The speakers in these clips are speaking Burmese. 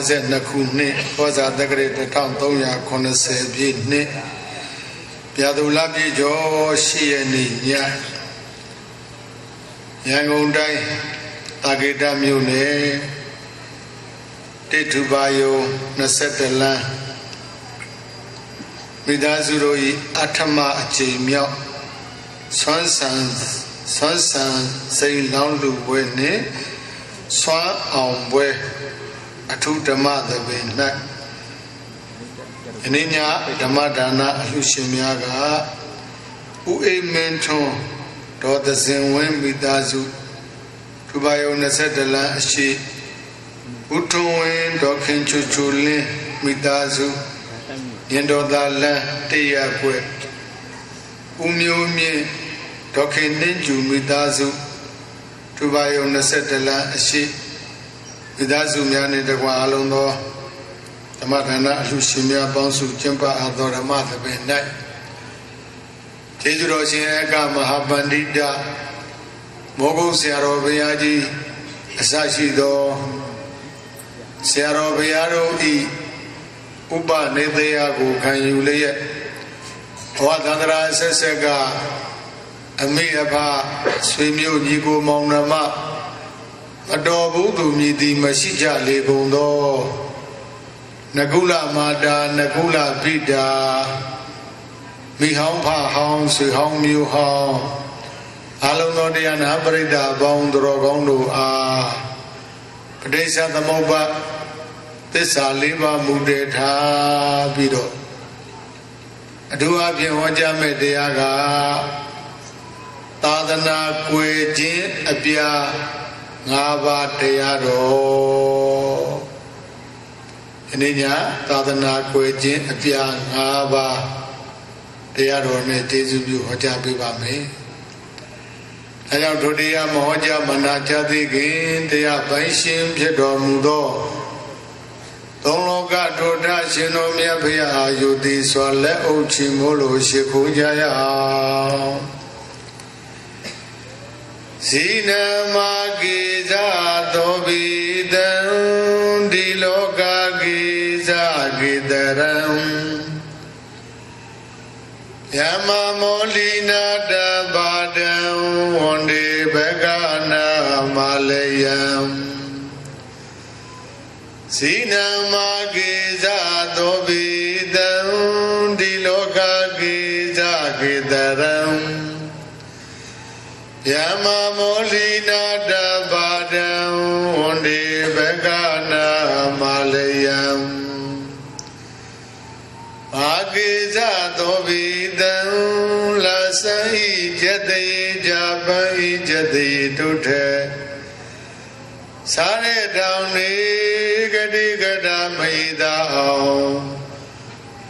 Nakune, was at the great town Tonya Conase, Piadulabi Jo, she and Ya Yangundai, Ageda Mune, Tetubayo, Nasetela Midazuroi, Atama Jimio, Swansan, saying Landu Wene, Swan on Where. Atu Dhamma the Vena Ninya Damadana Lushimiaga Ue Menton Dota Zenwen Midazu Tubayo Nasetala Shi Utowen Dokin Chuchulin Midazu Yendodala Teyakwe Umyumi Dokin Ninju Midazu Tubayo Nasetala Shi Midazu Miani de Gualondo Tamadana Lushimia Bonsu Jimpa Adoramata Ben Night Tejuroshinaka Mahabandida Mogo Siaro Viaji Asashido Siaro Viaro E Uba Nedeago can you lay it? Watandra Sesega Amiapa Swimio Nigo Monama Adobu to me the Mashija Legondo Nagula Mada, Nagula Bida, Mihong Pa Hong, Si Hong Mu Hong, Alonodian Abrida, Bong Drogondo, Padesa the Moba, Tessa Liba Mudeta Bido. Adua Piawaja Mediaga, Tadana Quejin, Apia, Nava Teado. Ninya Tadana Quejin Apia Ngaba Tearone Jesu Hoja Bibame Aya Dodia Moja Manaja Digin Dea Baishim Jedo Mudo Tonloga Doda Shinomia Pia Yudi Swale Ochimolo Shikujaya Sina Magiza Dobidan Diloga Giza Gidaram Yama Molina Dabadam Wande Begana Malayam Sina Magiza Dobidan Diloga Giza Gidaram Yama Molina Dabadam Wande Begana Malayam Agiza Dovidam Lasai Jadai Jabai Jadai Dute Sare Downi Gadi Gada Maida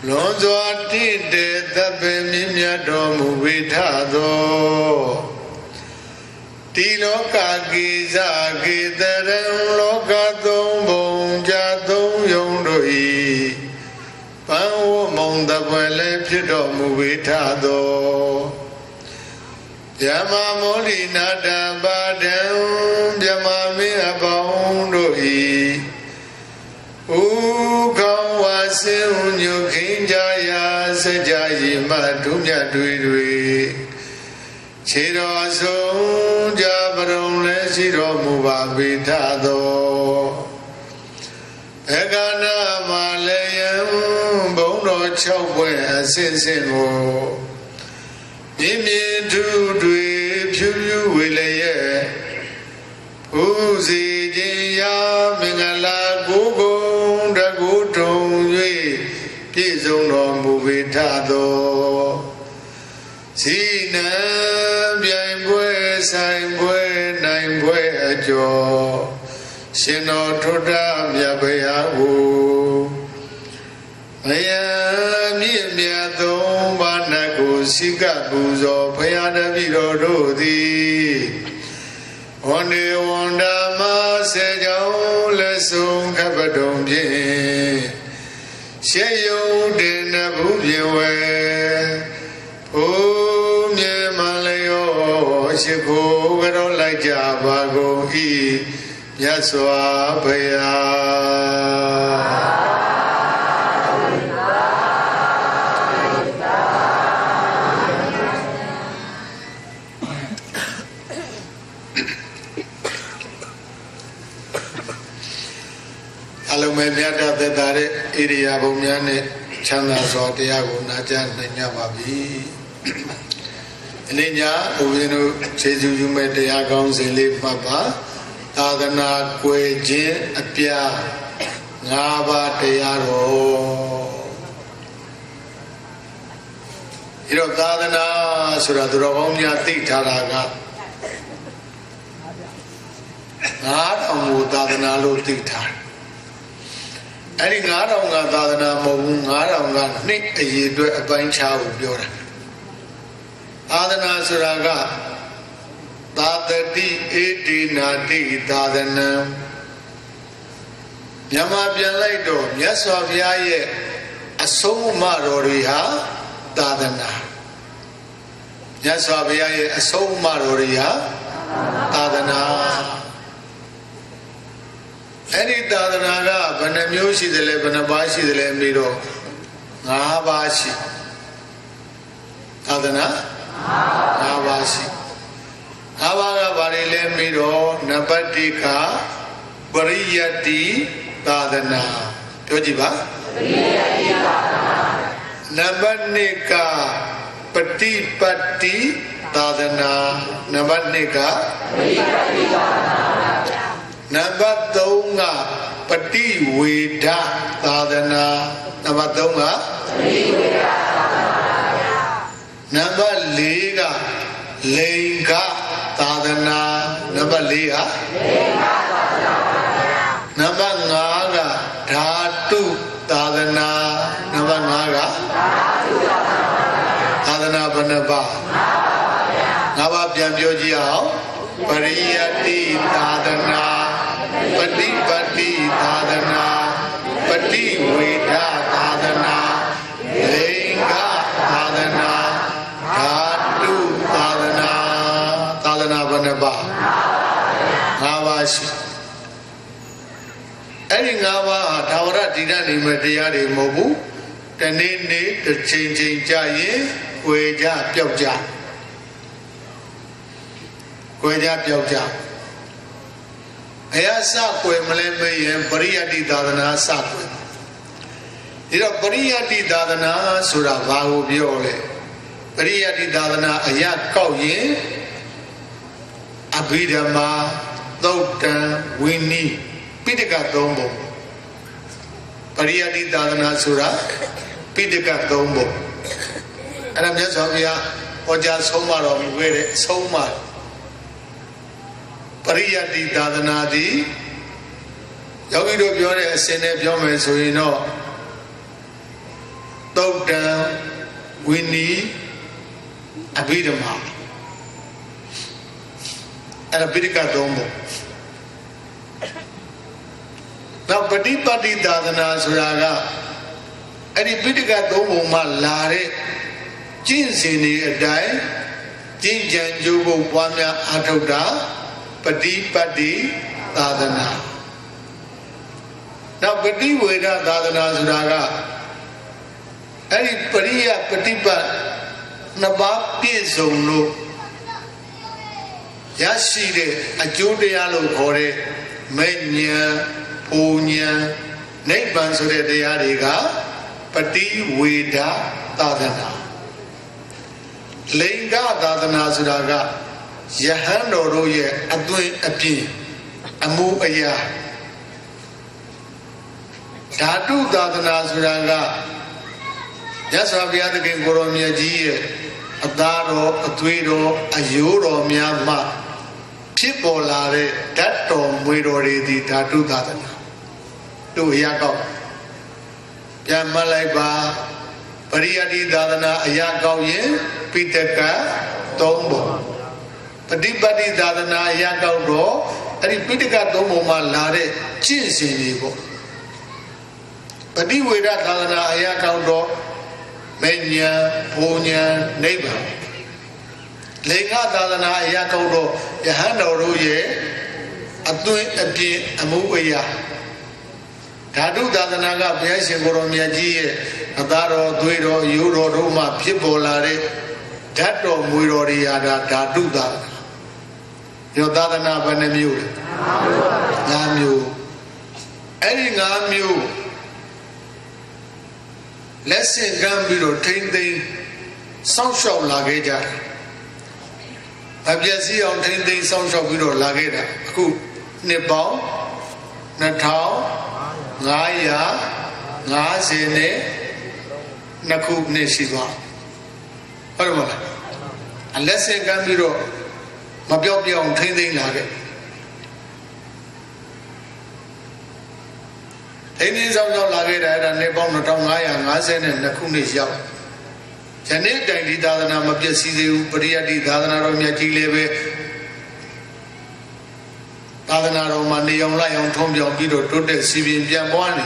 Lonzo Tinte Tabe Mimya Domu Vitado Tiloka Giza Gidaram Loka Dombong Jadong Yondoi Pao Monda Pele Pido Muvitado Yama Molina Dabadam Yama Mia Bondoi Ukawa Seunyu Kinjaya Sejayi Madunya Dui Chiro Song Jabaron Lesiro Mubabitado Egana Malayam Bono Chokwe Sinsimo Mimi Dui Pyu Wileye Uzi Jia Mingala Gugun Dagutong Yui Pizon no Mubitado Sina Saimwe Naimwe Ajo Sino Toda Miabayahu Maya Miato Banago Sika Buzo Payana Vidodi Only Wanda Masejo Lesson Cabadon Shayo Dena Bubiwe Oh, me Malayo, Shiko, Garo like Jabago, Yaswa Paya. Aluminiata the Dare, Iria Bumiane, Chana Sotiago, Najan, Nyababi. Ninya, Uvino, Cheju, you made the accounts in Lip Papa, Tadana Quejin, Apia, Nava Tearo. ဒီတော့သာသနာဆိုတာသူတော်ကောင်းများသိထားတာက9000ကိုသာသနာလို့သိထားတယ်အဲ့ဒီ9000ကသာသနာမဟုတ်ဘူး9000ကနှစ်အရေးအတွက်အပိုင်းခြားကိုပြောတာသာသနာဆိုတာကသာတတိဧတိနာတိသာသနာမြန်မာပြန်လိုက်တော့မြတ်စွာဘုရားရဲ့အဆုံးအမတော်တွေဟာသာသနာမြတ်စွာဘုရားရဲ့အဆုံးအမတော်တွေဟာသာသနာအဲ့ဒီသာသနာကဘယ်နှမျိုးရှိသလဲဘယ်နှပါးရှိသလဲပြီးတော့5ပါးရှိသာသနာ5ပါးရှိ5ပါးကဘာတွေလဲပြီးတော့နံပါတ်1ကပရိယတ္တိသာသနာပြောကြည့်ပါပရိယတ္တိသာသနာနံပါတ်2ကပฏิပတ်တိသာသနာနံပါတ်2ကပฏิပတ်တိသာသနာနံပါတ်3ကပฏิဝေဒသာသနာနံပါတ်3ကပฏิဝေဒသာသနာနံပါတ်4ကလိင်္ဂသာသနာနံပါတ်4ကလိင်္ဂသာသနာနံပါတ်5ကဓာတုသာသနာနံပါတ်5ကဓာတုသာသနာသာသနာဘယ်နှပါး5ပါးပြန်ပြောကြည့်အောင်ပရိယတ္တိသာသနာပฏิပတ်တိသာသနာပฏิဝေဒသာသနာလိင်္ဂသာသနာဓာတုသာသနာသာသနာဘယ်နှပါး5ပါးရှိအဲ့ဒီ5ပါးဟာသာဝရတည်တတ်နေမဲ့တရားတွေမဟုတ်ဘူးတနေ့နေ့တစ်ချိန်ချိန်ကြာရင်ွယ်ကြပျောက်ကြွယ်ကြပျောက်ကြဘယ်အစကွယ်မလဲမေးရင်ပရိယတ္တိသာသနာစကွယ်ဒီတော့ပရိယတ္တိသာသနာဆိုတာဘာကိုပြောလဲပရိယတ္တိသာသနာအရာကောက်ရင်အဘိဓမ္မာသုတ်တံဝိနည်းပိဋက3ပုံပရိယတ္တိသာသနာဆိုတာပိဋက3ပုံအဲ့ဒါမြတ်စွာဘုရားဟောကြားဆုံးမတော်မူခဲ့တဲ့ဆုံးမပရိယတ္တိသာသနာသည်ယောဂီတို့ပြောတဲ့အစဉ်နဲ့ပြောမယ်ဆိုရင်တော့သုတ်တံဝိနည်းအဘိဓမ္မာအဲ့ဒါပိဋက3ပုံနောက်ပฏิပတ်တိသာသနာဆိုတာကအဲ့ဒီပိဋက3ပုံမှာလာတဲ့ကျင့်စဉ်တွေအတိုင်းကျင့်ကြံကြိုးကိုပွားများအားထုတ်တာပฏิပတ်တိသာသနာနောက်ပฏิဝေဒသာသနာဆိုတာကအဲ့ဒီပရိယပฏิပတ်နှစ်ပါးပြည့်စုံလို့ရရှိတဲ့အကျိုးတရားလို့ခေါ်တဲ့မဲ့ဉာဏ်ပူဉာဏ်နိဗ္ဗာန်ဆိုတဲ့တရားတွေကပฏิဝေဒသာသနာလိင်္ဂသာသနာဆိုတာကယဟန်တော်တို့ရဲ့အသွင်အပြင်အမှုအရာဓာတုသာသနာဆိုတာကရသော်ဘုရားသခင်ကိုရောမြတ်ကြီးရဲ့အသားတော်အသွေးတော်အယိုးတော်များမှဖြစ်ပေါ်လာတဲ့ဓာတ်တော်မွေတော်တွေဒီဓာတုသာသနာတို့အရာကောက်ပြန်မှတ်လိုက်ပါပရိယတ္တိသာသနာအရာကောက်ရင်ပိဋက3ပုံပฏิပတ်တိသာသနာအရာကောက်တော့အဲ့ဒီပိဋက3ပုံမှာလာတဲ့ကျင့်စဉ်တွေပေါ့ပฏิဝေဒသာသနာအရာကောက်တော့မဉ္ဇဉ်ဘုံဉ္ဇဉ်နိဗ္ဗာန်လိင်္ဂသာသနာအရာကောက်တော့ယဟန်တော်တို့ရဲ့အသွင်အပြင်အမှုအရာဓာတုသာသနာကဘုရားရှင်ကိုရောမြတ်ကြီးရဲ့အသားတော်သွေးတော်ရိုးတော်တို့မှဖြစ်ပေါ်လာတဲ့ဓာတ်တော်မွေတော်တွေဟာဓာတုသာသနာရောသာသနာဘယ်နှမျိုးလဲ5မျိုးအဲ့ဒီ5မျိုးလက်ဆင့်ကမ်းပြီးတော့ထိမ့်သိမ်းစောင့်ရှောက်လာခဲ့ကြတယ်အပြည့်စည်အောင်ထိမ့်သိမ်းစောင့်ရှောက်ပြီးတော့လာခဲ့တာအခုနှစ်ပေါင်း2550နဲ့2ခုနှစ်ရှိသွား ဟုတ်တယ်မလားလက်ဆင့်ကမ်းပြီးတော့မပြော့ပြောင်းထိမ့်သိမ့်လာခဲ့ထိမ့်သိမ့်ဆောင်ရောက်လာခဲ့တာအဲ့ဒါနှစ်ပေါင်း2552ခုနှစ်ရောက်ယနေ့တိုင်ဒီသာသနာမပြည့်စည်သေးဘူးပရိယတ္တိသာသနာတော်မြတ်ကြီးလည်းပဲသာသနာတော်မှာနေအောင်လိုက်အောင်ထုံးပြောင်းပြီးတော့တိုးတက်စီပင်ပြန်ပွားနေ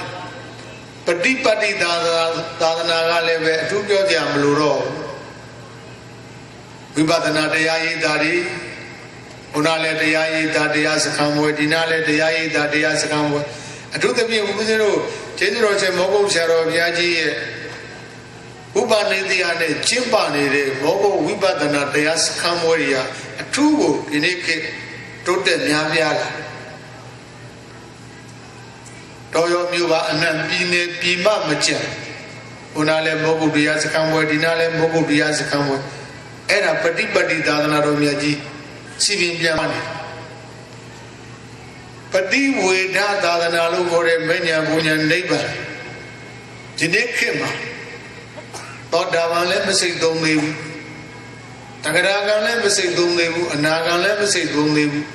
ပฏิပတ်တိသာသနာကလည်းပဲအထူးပြောကြမလို့တော့ဝိပဿနာတရားရည်တာတွေဘုရားလည်းတရားရည်တာတရားစခန်းဝယ်ဒီနာလည်းတရားရည်တာတရားစခန်းဝယ်အထူးသဖြင့်ဦးဇင်းတို့ကျေးဇူးတော်ရှင်မောဂုတ်ဆရာတော်ဘုရားကြီးရဲ့ဥပနိတရားနဲ့ကျင့်ပနေတဲ့မောဂုတ်ဝိပဿနာတရားစခန်းဝယ်တွေကအထူးကိုဒီနေ့ခေတ်တိုးတက်များပြားလာတော်ရောမျိုးပါအနံ့ပြည်နေပြည်မမကြံဘုရားလည်းမောဂုတ်တရားစခန်းဝယ်ဒီနာလည်းမောဂုတ်တရားစခန်းဝယ်အဲ့ဒါပฏิပတ်တိသာသနာတော်မြတ်ကြီးစီပင်ပြန်ပါနေပฏิဝေဒသာသနာလို့ခေါ်တဲ့မဉ္ဇဉ်ဘုံဉ္ဇဉ်နိဗ္ဗာန်ဒီနေ့ခေတ်မှာသောတာပန်လည်းမစိတ်သုံးသေးဘူးတဂရဂံလည်းမစိတ်သုံးသေးဘူးအနာဂံလည်းမစိတ်သုံးသေးဘူး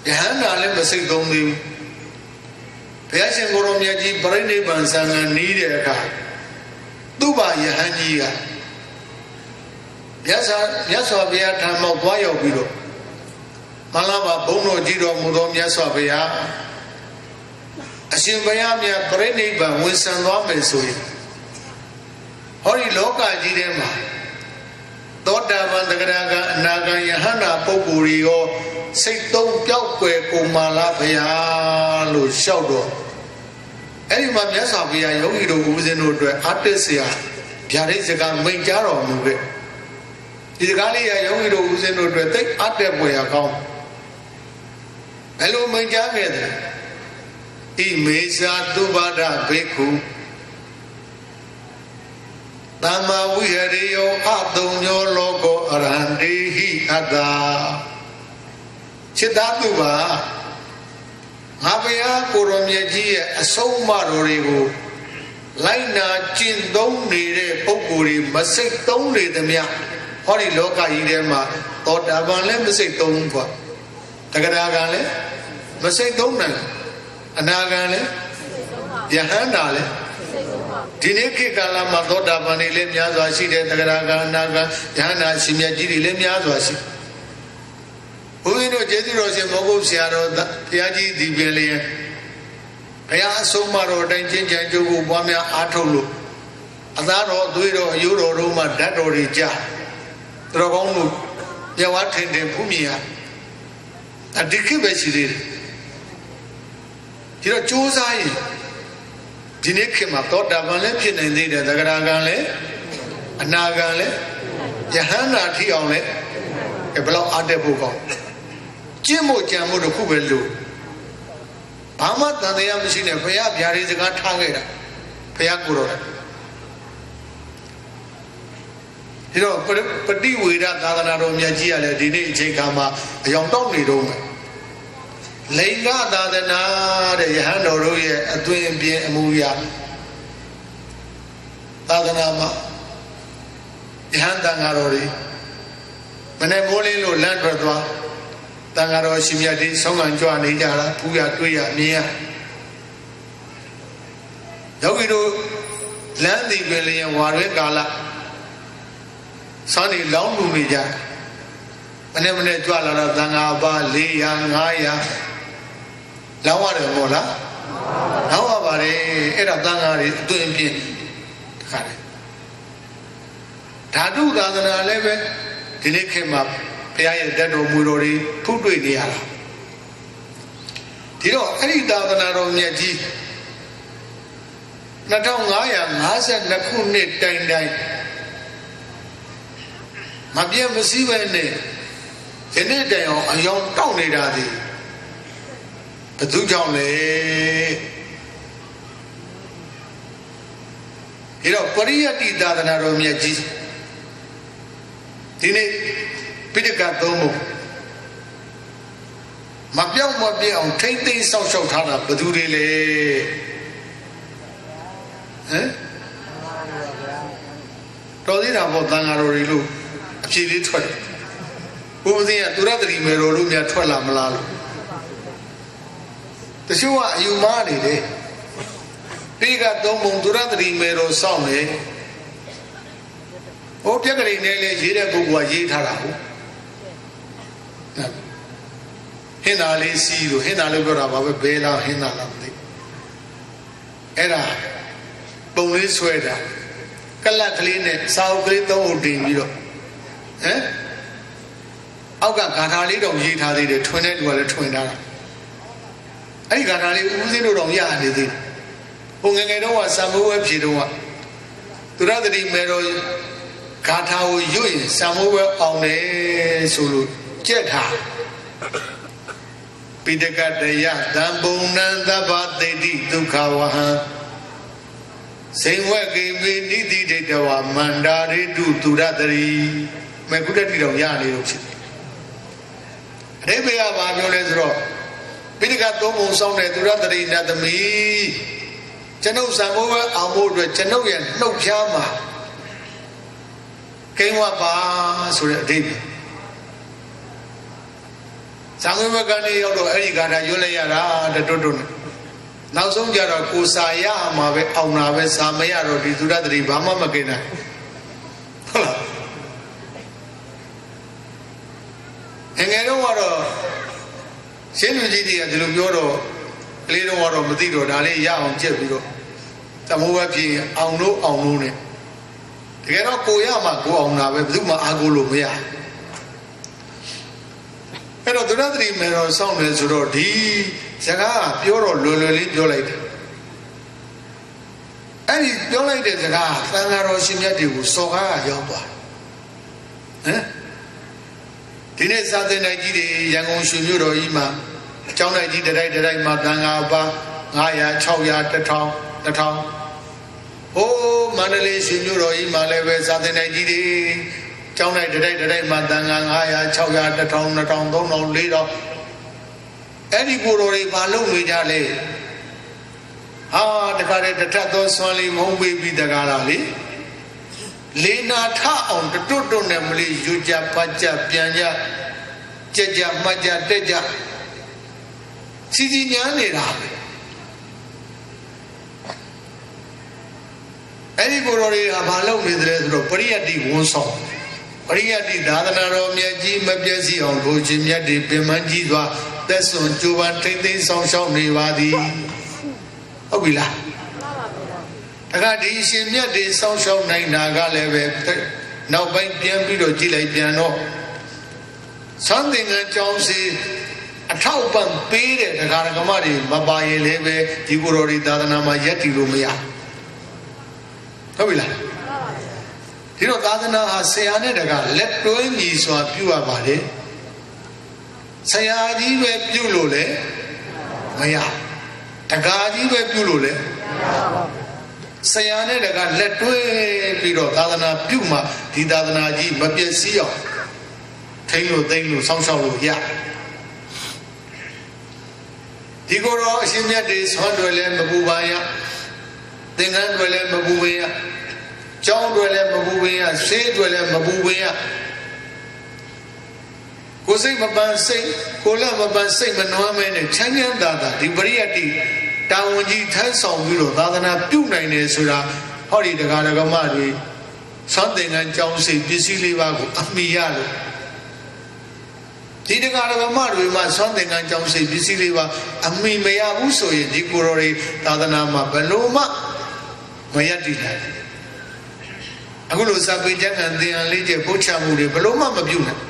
ယဟန္တာလည်းမစိတ်သုံးသေးဘူးဘုရားရှင်ကိုယ်တော်မြတ်ကြီးပြိဋိဘံသံဃာနီးတဲ့အခါသူ့ဘာယဟန်ကြီးကမြတ်စွာဘုရားထံမှာသွားရောက်ပြီးတော့မလာပါဘုန်းတော်ကြီးတော်မူသောမြတ်စွာဘုရားအရှင်ဘုရားမြတ်ပြိဋိဘံဝင်ဆံသွားမယ်ဆိုရင်ဟောဒီလောကကြီးထဲမှာသောတာပန်တဂရဂံအနာဂံယဟန္တာပုဂ္ဂိုလ်တွေရောစိတ်သုံးပျောက်ကွယ်ကုန်ပါလားဘုရားလို့လျှောက်တော့အဲ့ဒီမှာမြတ်စွာဘုရားယောဂီတို့ဦးဇင်းတို့အတွက်အတ္တဆရာဗျာဒိတ်စကားမိန့်ကြားတော်မူခဲ့ဒီစကားလေးရယောဂီတို့ဦးဇင်းတို့အတွက်သိအပ်တဲ့ပွေရကောင်းဘယ်လိုမိန့်ကြားခဲ့သလဲဣမေသာသုဘဒဘေခုသမ္မာဝိဟရိယောအတုံညောလောကောအရဟံတေဟိအတ္တာจิตတုပါငါဘုရားကိုရောမြတ်ကြီးရဲ့အဆုံးအမတော်တွေကိုလိုက်နာကျင့်သုံးနေတဲ့ပုဂ္ဂိုလ်တွေမစိတ်သုံးနေသမျှဟောဒီလောကကြီးထဲမှာသောတာပန်လည်းမစိတ်သုံးဘူးကွာတဂရဂံလည်းမစိတ်သုံးနိုင်အနာဂံလည်းယဟန္တာလည်းဒီနေ့ခေတ်ကာလမှာသောတာပန်တွေလည်းများစွာရှိတယ်တဂရဂံအနာဂံယဟန္တာရှင်မြတ်ကြီးတွေလည်းများစွာရှိဘုန်းကြီးတို့ကျေးဇူးတော်ရှင်မောဂုတ်ဆရာတော်ဘုရားကြီးဒီပင်လေးဘုရားအဆုံးအမတော်တိုင်းကျင့်ကြံကြိုးကိုပွားများအားထုတ်လို့အသားတော်အသွေးတော်အယိုးတော်တို့မှဓာတ်တော်တွေကြားတော်ကောင်းလို့မြတ်ဝါထင်ထင်ဖူးမြင်ရအဒီကိပဲရှိသေးတယ်ဒီတော့ကြိုးစားရင်ဒီနေ့ခေတ်မှာသောတာပန်လည်းဖြစ်နိုင်သေးတယ်သဂရဂံလည်းအနာဂံလည်းယဟန္တာထိအောင်လည်းဘယ်လောက်အားတက်ဖို့ကောင်းကျင့်ဖို့ကြံဖို့တစ်ခုပဲလို့ဘာမှတန်တရားမရှိနဲ့ဘုရားဗျာဒိတ်စကားထားခဲ့တာဘုရားကိုယ်တော်ဒီတော့ပฏิဝေဒသာသနာတော်မြတ်ကြီးကလည်းဒီနေ့အချိန်ခါမှာအယောင်တောက်နေတော့မယ်လိင်္ဂသာသနာတဲ့ယဟန်တော်တို့ရဲ့အသွင်အပြင်အမူအရာသာသနာမှာယဟန်တန်ဃာတော်တွေမနေ့မိုးလင်းလို့လမ်းထွက်သွားတန်ဃာတော်ရှင်မြတ်တွေဆောင်းကန်ကြွနေကြတာဖူးရတွေ့ရမြင်ရယောဂီတို့လမ်းဒီပင်လျင်ဝါရွဲကာလစာနေလောင်းလူနေကြမနေ့ကြွလာတော့တန်ဃာပါ400 500လောင်းရတယ်မို့လားလောင်းရပါတယ်အဲ့ဒါတန်ဃာတွေအတွင်ပြင်းခါတယ်ဓာတုသာသနာလည်းပဲဒီနေ့ခေတ်မှာဘုရားရဲ့တတ်တော်မူတော်တွေထုတွေ့နေရတာဒီတော့အဲ့ဒီသာသနာတော်မြတ်ကြီး2552ခုနှစ်တိုင်တိုင်မပြတ်မစည်းပဲနဲ့ဒီနေ့တိုင်အောင်အယောင်တောက်နေတာဒီဘယ်သူကြောင့်လဲဒီတော့ပရိယတ္တိသာသနာတော်မြတ်ကြီးဒီနေ့ပိဋကတ်သုံးဖို့မပြောင်းမပြည့်အောင်ထိမ့်သိမ်းဆောက်ရှောက်ထားတာဘယ်သူတွေလဲဟမ် တော်သေးတာပေါ့တန်ဃာတော်တွေလို့အဖြေလေးထွက်တယ်ဘုရားရှင်ကသူရတတိမေတော်တို့များထွက်လာမလားလို့တချို့ကအယူမှားနေတယ်ဒီကသုံးပုံသူရတတိမေတော်စောင့်နေဟိုပြက်ကလေးနဲ့လေရေးတဲ့ပုဂ္ဂိုလ်ကရေးထားတာဟုတ်ဟင်းသာလေးစီးလို့ဟင်းသာလေးပြောတာပါပဲဘဲလားဟင်းသာလားမသိအဲ့ဒါပုံလေးဆွဲတာကလတ်ကလေးနဲ့စာအုပ်ကလေးသုံးအုပ်တင်ပြီးတော့ဟမ်အောက်ကဂါထာလေးတော့ရေးထားသေးတယ်ထွင်တဲ့လူကလည်းထွင်ထားတာအဲ့ဒီဂါထာလေးဦးစင်းတို့တော့ရနေသေးတယ်ဟိုငယ်ငယ်တော့ကစံမိုးဝဲဖြေတော့ကသူရတတိမေတော်ဂါထာကိုရွတ်ရင်စံမိုးဝဲအောင်တယ်ဆိုလို့ကြက်ထားပိဋကတယသံပုံနံသဗ္ဗသေတိဒုက္ခဝဟံဇိဝကေမေနိတိဒိတဝမန္တာရိတုသူရတရီမေကုတ္တိတော်ရနေလို့ဖြစ်အဓိပ္ပာယ်ကဘာပြောလဲဆိုတော့ပိဋကသုံးပုံဆောင်တဲ့သူရတရီနတ်သမီးကျွန်ုပ်စံမိုးဝဲအောင်ဖို့အတွက်ကျွန်ုပ်ရဲ့နှုတ်ဖြားမှာကိန်းဝပါဆိုတဲ့အဓိပ္ပာယ်ဇံဝိမကနေရောက်တော့အဲ့ဒီဂါထာရွတ်လိုက်ရတာတွတ်နဲ့နောက်ဆုံးကြတော့ကိုစာရမှာပဲအောင်တာပဲစာမရတော့ဒီသုရတတိဘာမှမကိန်းနိုင်ဟုတ်လားငယ်တော့ကတော့ရှင်းလူကြီးတွေကဒီလိုပြောတော့ကလေးတော့ကတော့မသိတော့ဒါလေးရအောင်ကြက်ပြီးတော့သမိုးပဲဖြစ်အောင်လို့နဲ့တကယ်တော့ကိုရမှာကိုအောင်တာပဲဘယ်သူမှအားကိုးလို့မရအဲ့တော့သူရတတိမေတော်စောင့်နေဆိုတော့ဒီစကားပြောတော့လွယ်လွယ်လေးပြောလိုက်တယ်အဲ့ဒီပြောလိုက်တဲ့စကားသံဃာတော်ရှင်မြတ်တွေကိုစော်ကားရောက်သွားဟမ်ဒီနေ့စာသင်တိုက်ကြီးတွေရန်ကုန်ရွှေမြို့တော်ကြီးမှာအကျောင်းတိုက်ကြီးတိုက်မှာသံဃာပါ900 600 1000 2000ဟိုးမန္တလေးရွှေမြို့တော်ကြီးမှာလည်းပဲစာသင်တိုက်ကြီးတွေကျောင်းတိုက်တိုက်မှာသံဃာ900 600 1000 2000 3000 4000အဲ့ဒီကိုယ်တော်တွေဘာလုပ်နေကြလဲဟာတခါတည်းတထသောဆွမ်းလေးမုံပေးပြီးတကားလားလေလေးနာထအောင်တွတ်နဲ့မလေးယူကြပတ်ကြပြန်ကြကြမှတ်ကြတက်ကြစီညာနေတာပဲအဲ့ဒီကိုယ်တော်တွေကဘာလုပ်နေတယ်ဆိုတော့ပရိယတ္တိဝန်ဆောင်ပရိယတ္တိသာသနာတော်မြတ်ကြီးမပြည့်စည်အောင်လိုချင်မြတ်တွေပင်မကြီးစွာသက်စွန်ကြိုးပမ်းထိမ့်သိမ်းဆောင်ရှောက်နေပါသည်ဟုတ်ပြီလားတခါဒီရှင်မြတ်တွေဆောင်ရှောက်နိုင်တာကလည်းပဲနောက်ပိုင်းပြန်ပြီးတော့ကြည့်လိုက်ပြန်တော့သံသင်္ကန်းကြောင်းစီအထောက်ပံ့ပေးတဲ့ဒကာဒကမတွေမပါရင်လည်းပဲဒီကိုယ်တော်တွေသာသနာမှာယက်တည်လို့မရဟုတ်ပြီလားဒီတော့သာသနာဟာဆရာနဲ့တကာလက်တွဲညီစွာပြုရပါတယ်ဆရာကြီးပဲပြုလို့လေမရတကာကြီးပဲပြုလို့လေဆရာနဲ့တကာလက်တွဲပြီးတော့သာသနာပြုမှဒီသာသနာကြီးမပြည့်စည်အောင်ထိန်းလို့သိမ်းလို့စောင့်ရှောက်လို့ရဒီကိုယ်တော်အရှင်မြတ်တွေဆွမ်းတွေလည်းမပူပါရသင်္ကန်းတွေလည်းမပူပင်ရကျောင်းတွေလည်းမပူပင်ရဆေးတွေလည်းမပူပင်ရကိုယ်စိတ်မပန်းစိတ်ကိုယ်လက်မပန်းစိတ်မနွမ်းမဲနဲ့ချမ်းချမ်းသာသာဒီပရိယတ္တိတာဝန်ကြီးထမ်းဆောင်ပြီးတော့သာသနာပြုနိုင်တယ်ဆိုတာဟောဒီဒကာဒကမတွေသံသင်္ကန်းကျောင်းစိတ်ပစ္စည်းလေးပါးကိုအမိရလို့ဒီဒကာဒကမတွေမှာသံသင်္ကန်းကျောင်းစိတ်ပစ္စည်းလေးပါးအမိမရဘူးဆိုရင်ဒီကိုယ်တော်တွေသာသနာမှာဘယ်လိုမှမရတည်နိုင်အခုလိုစာပေကျမ်းဂန်သင်္ဟန်လေးကျပို့ချမှုတွေဘယ်လိုမှမပြုနိုင်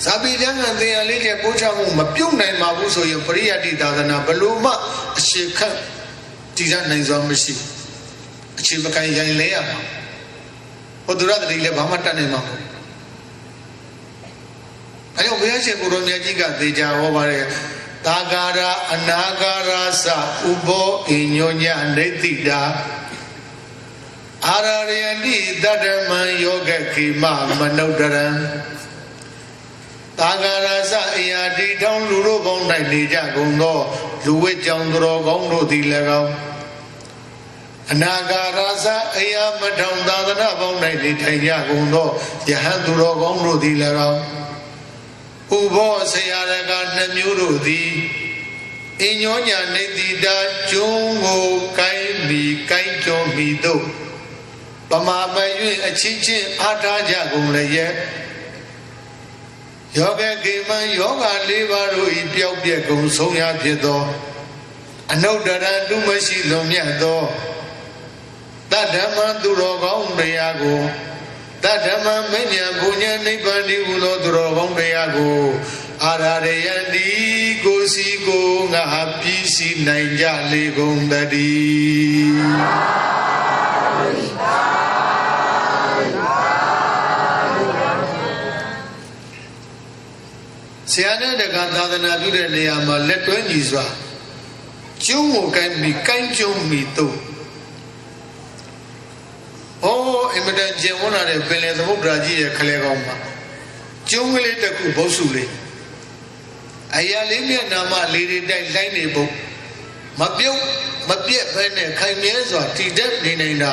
စာပေကျမ်းဂန်သင်္ဟန်လေးကျပို့ချမှုမပြုနိုင်ပါဘူးဆိုရင်ပရိယတ္တိသာသနာဘယ်လိုမှအရှိခတ်တည်ရနိုင်စွာမရှိအခြေမကန်ရင်လဲရမှာဟောသူရတတိလည်းဘာမှတတ်နိုင်မှာမဟုတ်အဲကြောင့်ဘုရားရှင်ကိုရောမြတ်ကြီးကသေချာဟောပါတယ်သာဂာရအနာဂာရသဥဘောအိညောညနေတိတာအာရယတိတတ္တမံယောဂခိမမနုဒရံသာဂာရသအရာတိတောင်းလူတို့ကောင်း၌နေကြကုန်သောလူဝိကြောင့်တော်ကောင်းတို့သည်၎င်း အနာဂါရသအယမထောင်သာသနာပေါင်း၌နေထိုင်ကြကုန်သောယဟန်သူတော်ကောင်းတို့သည်လည်းကောင်းဥဘောဆရာရကနှစ်မျိုးတို့သည်အညောညာနေတိတာကျွန်းကိုကိုင်းပြီးကိုင်းကျွန်းပြီးတို့ပမာမယွင့်အချင်းချင်းအားထားကြကုန်လည်းရဲ့ယောဂကေမံယောဂ၄ပါးတို့ဤပျောက်ပြက်ကုန်ဆုံးရဖြစ်သောအနုတ္တရတုမရှိလွန်မြတ်သောတတ္တမံသူတော်ကောင်းတရားကိုတတ္တမံမဉ္ဇဉ်ဘုညံနိဗ္ဗာန်ဒီဟုသောသူတော်ကောင်းတရားကိုအာရရယတိကိုစီကိုငါပြီးစီနိုင်ကြလေကုန်တည်းဆရာနဲ့တက္ကသာသနာပြုတဲ့နေရာမှာလက်တွဲညီစွာကျုံးကိုကိုင်းပြီးကိုင်းကျုံးပြီးတော့အင်မတန်ကျင်ဝန်းလာတဲ့ပင်လယ်သမုဒ္ဒရာကြီးရဲ့ခလဲကောင်းမှာကျုံးကလေးတစ်ခုဘုတ်စုလေးအရာလေးမျက်နှာမှာလေတွေတိုက်လိုက်နေဖို့မပြုတ်မပြက်ပဲနဲ့ခိုင်မြဲစွာတည်တတ်နေနိုင်တာ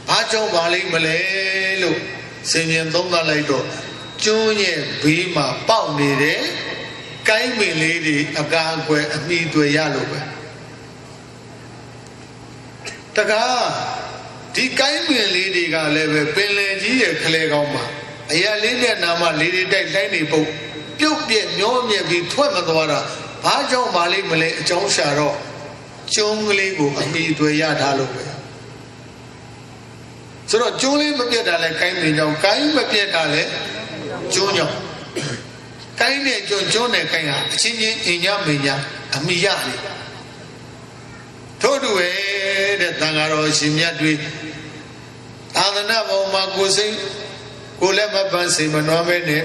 ဘာကြောင့်ပါလိမ့်မလဲလို့စဉ်းကျင်သုံးသပ်လိုက်တော့ကျုံးရဲ့ဘေးမှာပေါက်နေတဲ့ကိုင်းပင်လေးတွေအကာအကွယ်အမိတွေရလို့ပဲတကားဒီကိုင်းပင်လေးတွေကလည်းပဲပင်လယ်ကြီးရဲ့ခလဲကောင်းမှာအရာလေးနဲ့နာမလေးတွေတိုက်လိုက်နေဖို့ပြုတ်ပြက်မျောမြက်ပြီးထွက်မသွားတာဘာကြောင့်ပါလိမ့်မလဲအကြောင်းရှာတော့ကျုံးကလေးကိုအမိတွေရထားလို့ပဲဆိုတော့ကျုံးလေးမပြတ်တာလဲကိုင်းပင်ကြောင့်ကိုင်းမပြတ်တာလဲကျုံးကြောင့်ကိုင်းနဲ့ကျုံးနဲ့ကိုင်းဟာအချင်းချင်းအင်ညမင်ညအမိရတယ်ထို့တူပဲတဲ့သံဃာတော်ရှင်မြတ်တွေသာသနာပေါ်မှာကိုစိတ်ကိုလည်းမပန်းစိတ်မနှွမ်းပဲနဲ့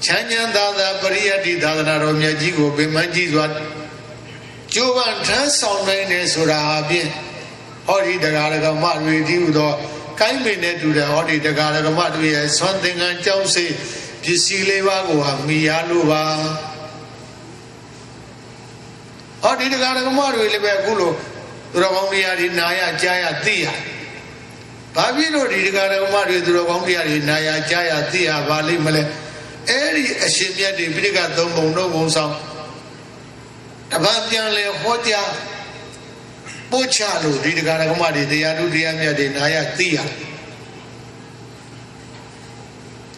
ချမ်းချမ်းသာသာပရိယတ္တိသာသနာတော်မြတ်ကြီးကိုပင်မကြီးစွာကျိုးပန်းထမ်းဆောင်နိုင်တယ်ဆိုတာအပြင်ဟောဒီတရားဓမ္မတွေဒီဟုသောကိုင်းပင်နဲ့တူတဲ့ဟောဒီတရားဓမ္မတွေရဲ့ဆွမ်းသင်္ကန်းကြောင်းစေပစ္စည်းလေးပါးကိုဟာမိရလို့ပါဟောဒီတရားဓမ္မတွေလည်းပဲအခုလိုသူတော်ကောင်းတရားတွေနာရကြားရသိရဘာဖြစ်လို့ဒီတရားဓမ္မတွေသူတော်ကောင်းတရားတွေနာရကြားရသိရပါလိမ့်မလဲအဲ့ဒီအရှင်မြတ်တွေပြိဋကသုံးပုံတော့ဘုံဆောင်တပတ်ပြန်လဲဟောကြားပို့ချလို့ဒီတရားဓမ္မတွေတရားသူတရားမြတ်တွေနာရသိရ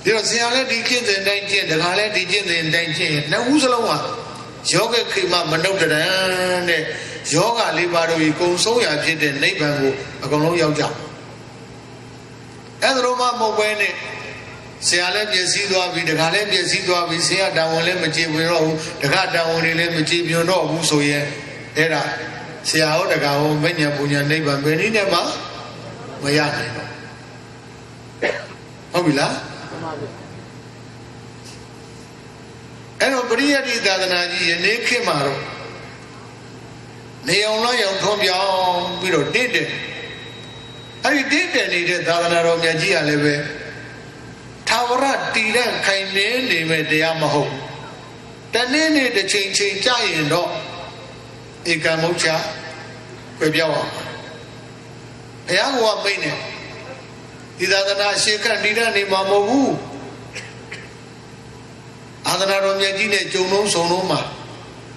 ဒီတော့ဆရာလည်းဒီကျင့်တဲ့တိုင်းကျင့်တရားလည်းဒီကျင့်တဲ့တိုင်းကျင့်နှစ်ဦးစလုံးဟာယောဂခိမမနုဿတံတဲ့ယောဂလေးပါးတို့ဤကုံဆုံးရာဖြစ်တဲ့နိဗ္ဗာန်ကိုအကုန်လုံးရောက်ကြအဲ့ဒါတော့မှမဟုတ်ပဲနဲ့ဆရာလည်းပြည့်စည်သွားပြီတခါလည်းပြည့်စည်သွားပြီဆရာတာဝန်လည်းမကြည်ဝင်တော့ဘူးတခါတာဝန်တွေလည်းမကြည်ပြွန်တော့ဘူးဆိုရင်အဲ့ဒါဆရာဟောတခါဟောမဉ္ဇဉ်ပူညာနိဗ္ဗာန်ဘယ်နည်းနဲ့မှမရနိုင်တော့ဟုတ်ပြီလားအဲ့တော့ပရိယတ္တိသာသနာကြီးယနေ့ခေတ်မှာတော့နေအောင်လို့ရောင်ထုံးပြောင်းပြီးတော့တင့်တယ်အဲ့ဒီတင့်တယ်နေတဲ့သာသနာတော်မြတ်ကြီးကလည်းပဲသာဝရတည်တဲ့ခိုင်နေနေမဲ့တရားမဟုတ်တနေ့နေ့တစ်ချိန်ချိန်ကြာရင်တော့ဧကမုတ်ချပြပြောင်းအောင်ဘုရားကမိတ်နေဒီသာသနာရှေ့ကတည်တဲ့နေမှာမဟုတ်ဘူးသာသနာတော်မြတ်ကြီးနဲ့ကြုံလုံးစုံလုံးမှာ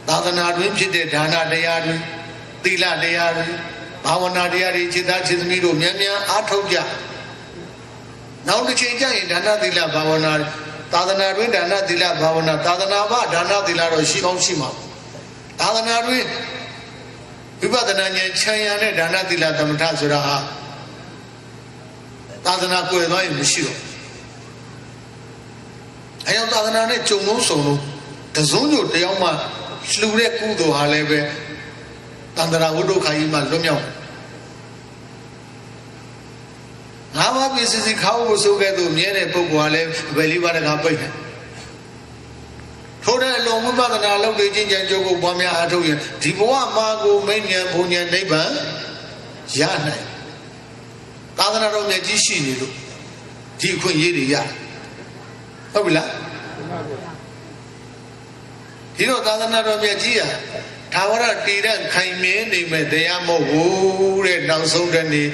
သာသနာတွင်ဖြစ်တဲ့ဒါနတရားတွေသီလတရားတွေဘာဝနာတရားတွေจิตသားจิตသမီးတို့မြန်မြန်အားထုတ်ကြနောက်တစ်ချိန်ကျရင်ဒါနသီလဘာဝနာသာသနာတွင်ဒါနသီလဘာဝနာသာသနာ့ဘာဒါနသီလတော့ရှိကောင်းရှိမှာသာသနာတွင်ဝိပဿနာဉာဏ်ချမ်းရတဲ့ဒါနသီလသမထဆိုတာဟာသာသနာကိုယ်သွားရင်မရှိတော့အဲကြောင့်သာသနာနဲ့ကြုံလုံးစုံလုံးတစုံကြိုတယောက်မှလှူတဲ့ကုသိုလ်ဟာလည်းပဲတန္တရာဝိဒုက္ခကြီးမှလွတ်မြောက်ငါးပါးပြည့်စုံခါဖို့ဆိုခဲ့သူမြဲတဲ့ပုဂ္ဂိုလ်ဟာလည်းဘယ်လေးပါးတကားပိတ်တယ်ထို့တဲ့အလုံးဝိပဿနာလုပ်တဲ့ကျင့်ကြံကြိုးကိုပွားများအားထုတ်ရင်ဒီဘဝမှာကိုမဉ္ဇဉ်ဘုံဉဏ်နိဗ္ဗာန်ရနိုင်သာသနာတော်မြတ်ကြီးရှိနေလို့ဒီအခွင့်အရေးတွေရဟုတ်ပြီလားဒီတော့သာသနာတော်မြတ်ကြီးဟာ Tawara Tiran Kaime name the Yamo Red now so many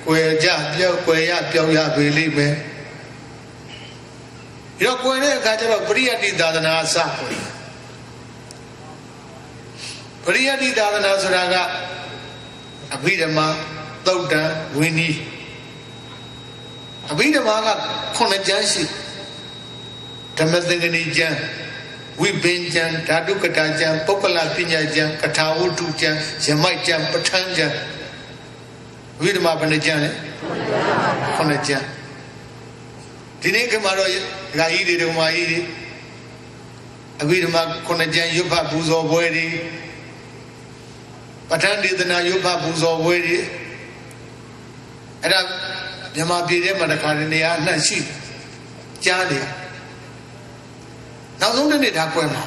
where Pioya believe me. You know, when I got a Priati Dadana Sako Priati Dadana Suraga Abidama, Dauda, Winnie Abidamaga Konajansi Tamatangani Jan. We Benjan, Tadu Katajan, Pokola Pinajan, Katawu Tujan, Jamaijan, Patanja. We the Mapanajan, Konajan. Tinekamaro, Gaidi, the Maidi, Avidama Konajan, Yupa Buzo Wedi, Patandi, the Nayupa Buzo Wedi, and Yamabi, Manakania, Nashi, Jadia. Now, don't need Aquema.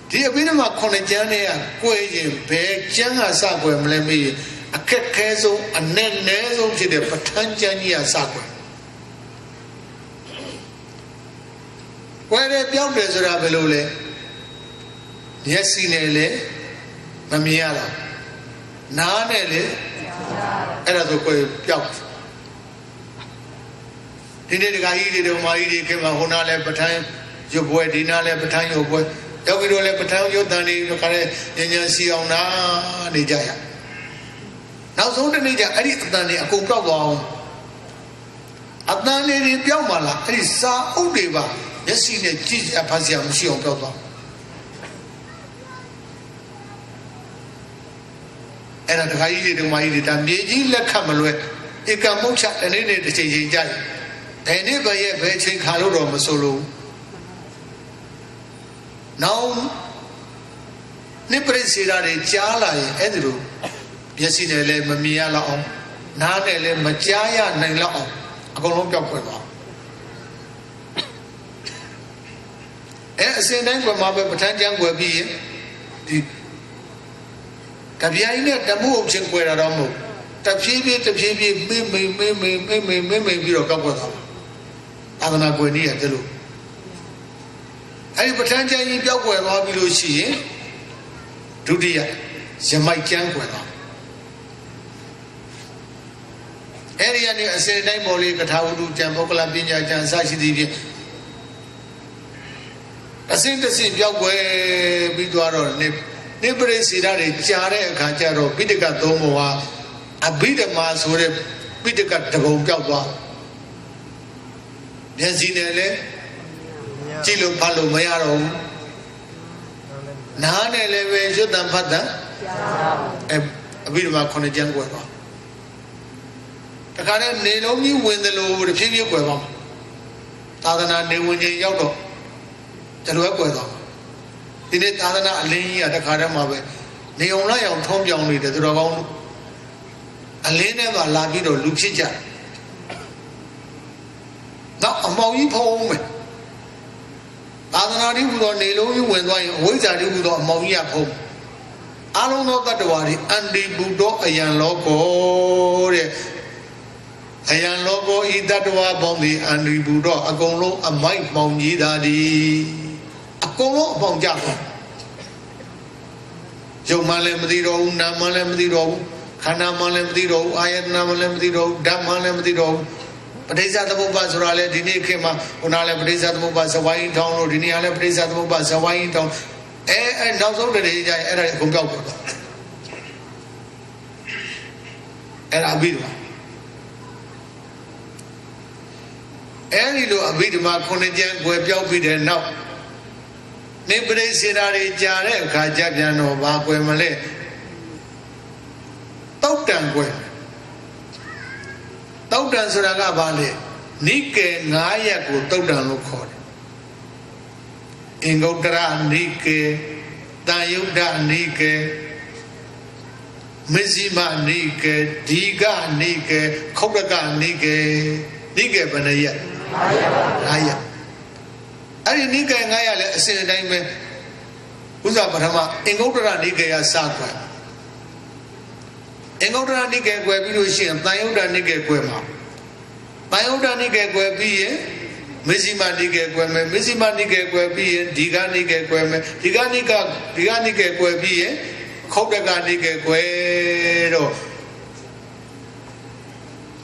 Dear Vinama Conajania, Quay, Beg, Janga Saquem, Lemmy, a Kekezo, a Nenezo to the Patanjania Saquem. Where the young Desera Belole, Yesinele, Mamiala, Nanele, Erazo Piot. Didn't the guy did my came a Honale Patan? Your boy Dina Lepatan, your boy, Yogido Lepatan, your Dani, your Kare, Yansi on Nijaya. Now, so the Nija, Aditani, a Kuka, Adnani, Piamala, Arisa, Udeva, Yassin, a cheese, a Pasiam, Sion Papa. And at the Haidi, the Maidi, and the La Camalue, you can mocha and in it to change Jai. And never yet fetching Haloro Masolo. Now, Nipre Sirari Chala, Edru, Yasinele, Mamiala, Nanele, Machaya, Nela, Akolomia. As a name for Mabel Patanjan will be the Taviana, Tamu, Chinquera Ramo, Tapibi, Mimi, Biro Capoda, Avana Guenia, Delu. Any potential in the way of Lucy, Dudia, Jamaican Quella. Any say name only at how do Jambola Pina and Sashi Divia. A synthesis Yahweh Biduaro, Nibere Sidari, Chare, Cacharo, Pitica Domoa, a bit of mass or a Pitica Tabogawa. Yanzinele. Chilo Palo Mayaro Nane Leve Dampata a bit of a Conajan Gueva. The current name only win the low with a few Gueva. Tadana Newin Yago, the Gueva. In it, Tadana Alini at the Karamabe, Neona on Tom Young leader, the Ravon Alena Labido Lucia. Now a Maui poem. Adanari would on Nelo, you went by Wizard would on Mavia home. I don't know that the worry, and the Budo, a young loco, a young loco, eat that bombi, and the Budo, a golo, a mike bongi daddy, a golo bong japo. Joe Malem Dido, Namalem Dido, Kana Malem Dido, I had Namalem Dido, Damalem Dido. But these are the Mubas Rale, Dini came up on Ala Brisa Mubas, a wine town, or Dini Ala Brisa Mubas, a wine town, and now so the day I had a Gumbo. And Abidma. And you know, Abidma, Conajan, where Piao be there now. Nibre Sinari Jare, Kajapiano, Bakwe Malay. Tautan Gwen. Tautan Suraga Bale, Nike Naya go Tautan Lokor. Ingotara Nike, Tayuda Nike, Mizima Nike, Diga Nike, Kobraga Nike, Nike Banaya. Naya. Ari Nike Naya, say the name Uzabama, Ingotara Nike Asaka. Engorda Nike Guabilushi and Tayuda Nike Guema. Tayuda Nike Guabi, Missima Nike Queme, Missima Nike Quebi, Diga Nike Queme, Diga Nike Quebi, Kodaga Nike Quero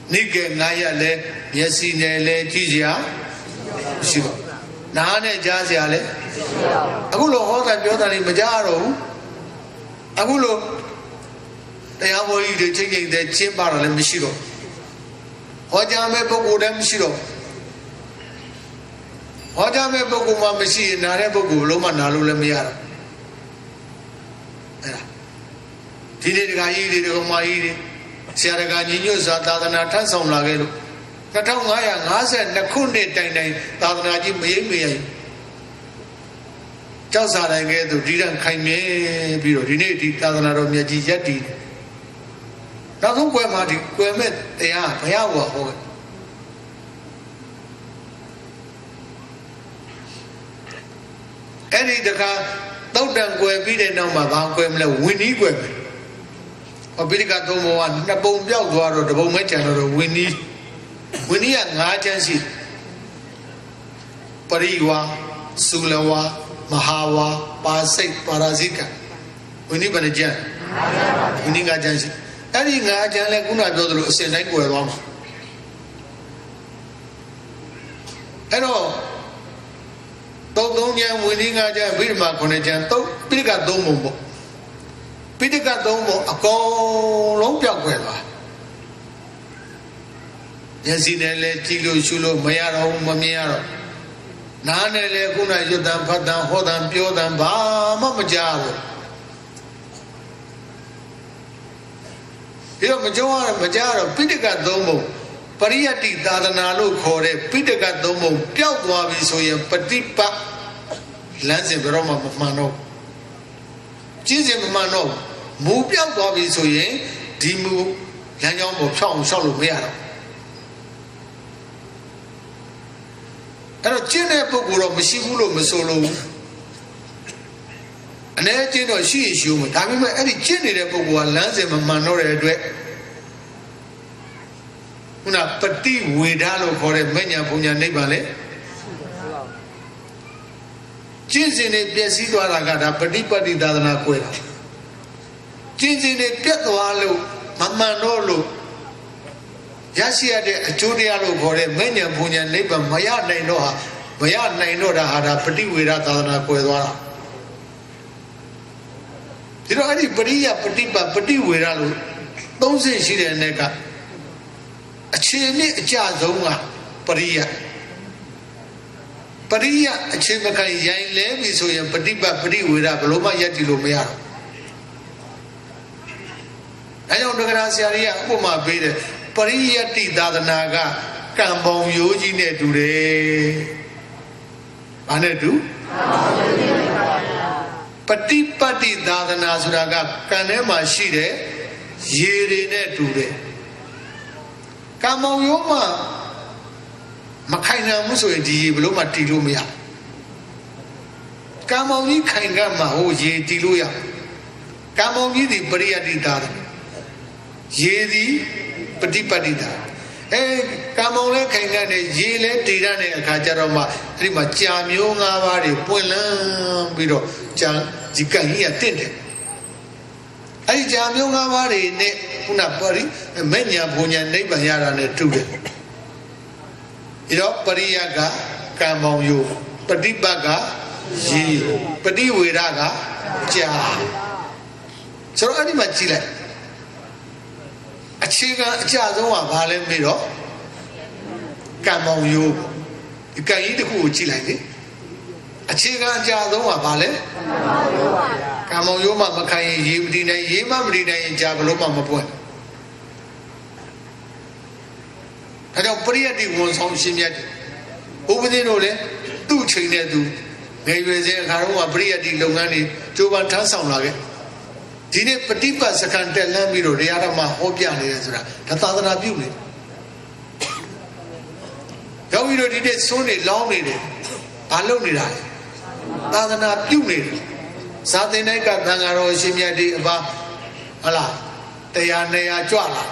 Nike Nayale, Yasinele, Tizia, Shiva. Nane Jaziale, Agulo Hota Jotani Majaro, Agulo, they are already taking the Chimbar and Mishiro. Hojame Bogu dem Shiro. Hojame Bogu Mamashi, Nare Bogu, Loma Nalu Miara. Did it Gaidi, Romaidi, Sierragani, Zadana Tansam Lagelo. Katangaya, Hasan, Nakunde Tane, Tanaji Mimi. Chelsea get to Didan Kaime, Biro, Dinati, Tadana Miaji Yeti. Now don't go Marty, go met, they are, Payawa. Any the car, don't go be the number, Banquem, Winnie Gwem. Or Bidica Domo one, the bone Belguaro, the bone Mechan, Winnie. Winnie and Agency Pariwa, Sulawa, Mahawa, Pasek, Parazika. Winnie Banajan, Winning Agency. Any Najan like Una Dodo Senai Guerama. Hello. Don't yam winning Ajan, Vilma Conajan, Pidica Domo. Pidica Domo, a call long Jaguela. Yasinele, Tigo, Shulo, Mayaro, Mamiaro. Nanele, Guna, Yodan, Padan, Hodan, Piodan, Mamajaro. Here, Majaro, Pitica Domo, Pariati, Dadanalo, Kore, Pitica Domo, Piauavi, Soya, Patipa, Lanse, Roma, Mano. Jizim Mano, Mupiauavi, Soye, Dimu, Yanyamo, Chong, Solo, Miaro. And a general book of Messibulo Masolo. An agent or she is human. I remember any general book was Lanzim and Manore. Una Pati Widalo for a Mania Punya Nebale. Chinsine Piasito Aragada, Pati Pati Dadana Quera. Chinsine Piatualo, Mamanolo. Yasia de Judialo for a many of Punya neighbor, Maya Nainoha, Maya Nainoda had a pretty without Adana Quedora. You know, anybody a pretty without, don't say she and nega. A chimney, a jazonga, Paria. Paria, a chimaka, Yan Levi, so you pretty without Loma Yatilomia. I don't know Gracia, Uma Bede. Pariyati Dadanaga, Kambong Yojine today. Anedu? Pati Pati Dadana Suraga, Kanema Shide, Yerine today. Kambong Yoma Makaina Muso di Bloma Tilumia. Kambong Kaingama, O Ye Tiluya. Kambong Yidi Pariyati Dadan. Yedi. Pati Padida. Eh, Kamole Kangane, Yele, Tirane, Kajarama, Rima Chamionga, Vari, Puelan, Bido, Chan, Zikania Tinte. I Chamionga Vari, Ne, Una Pari, and Menya Punya neighbor Yara Tude. Iro Pariaga, Kamon you, Pati Baga, Yi, Pati Wiraga, Ja. So Anima Chile. A chica, Jazoma, Valem Miro, Camon you. You can eat the hoochie like it. A chica, Jazoma, Vale, Camon you, Makai, Yimdina, Yimamdina, and Jabaloma Mapuan. I don't put it once on Shimyat. Over the Nole, do chain there do. Maybe there are Priati Longani, Jovan Tansam like it. Dine Patipa Sakan tell Lamiro, Riarama, Hopian, the Tadana Beauty. Gavino did it soon, long in it. Alone it. Tadana Beauty. Saturday night, Nangaro, Shimia de Ba, Allah, they are Nea Jwala.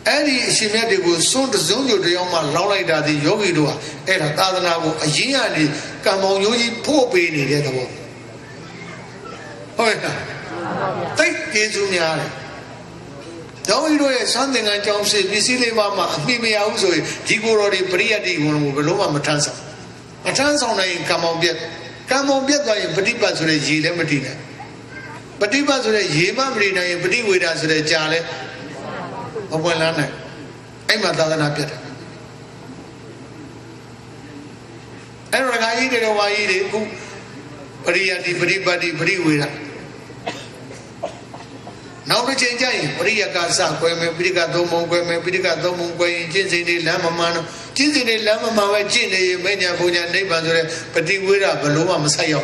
Any she met it was soon to Zungu to Yoma Lolita the Yogi Dua, and a Tadanago, a Yiani, come on, you poor baby, the other one. Oh, thank you, Junior. Don't you know something I don't say, Visili Mama, Mimi also, Tiguro di Priadi, one of Loma Matanza. Matanza on a come on, come on, get by Petipa to the G. Lematina. Petipa to the G. Mamrina, and Petit with us to the Jale. Of one night. I'm not that happy. And I eat it over I eat it. Pretty with now the change I Maria Casa, Queme, Brigadomo, Queme, Brigadomo, Quay, Jinsi, Lamamano, Jinsi, Lamama, Jinny, Mania, Bunya, neighbor, Petit with a Baluma Messiah.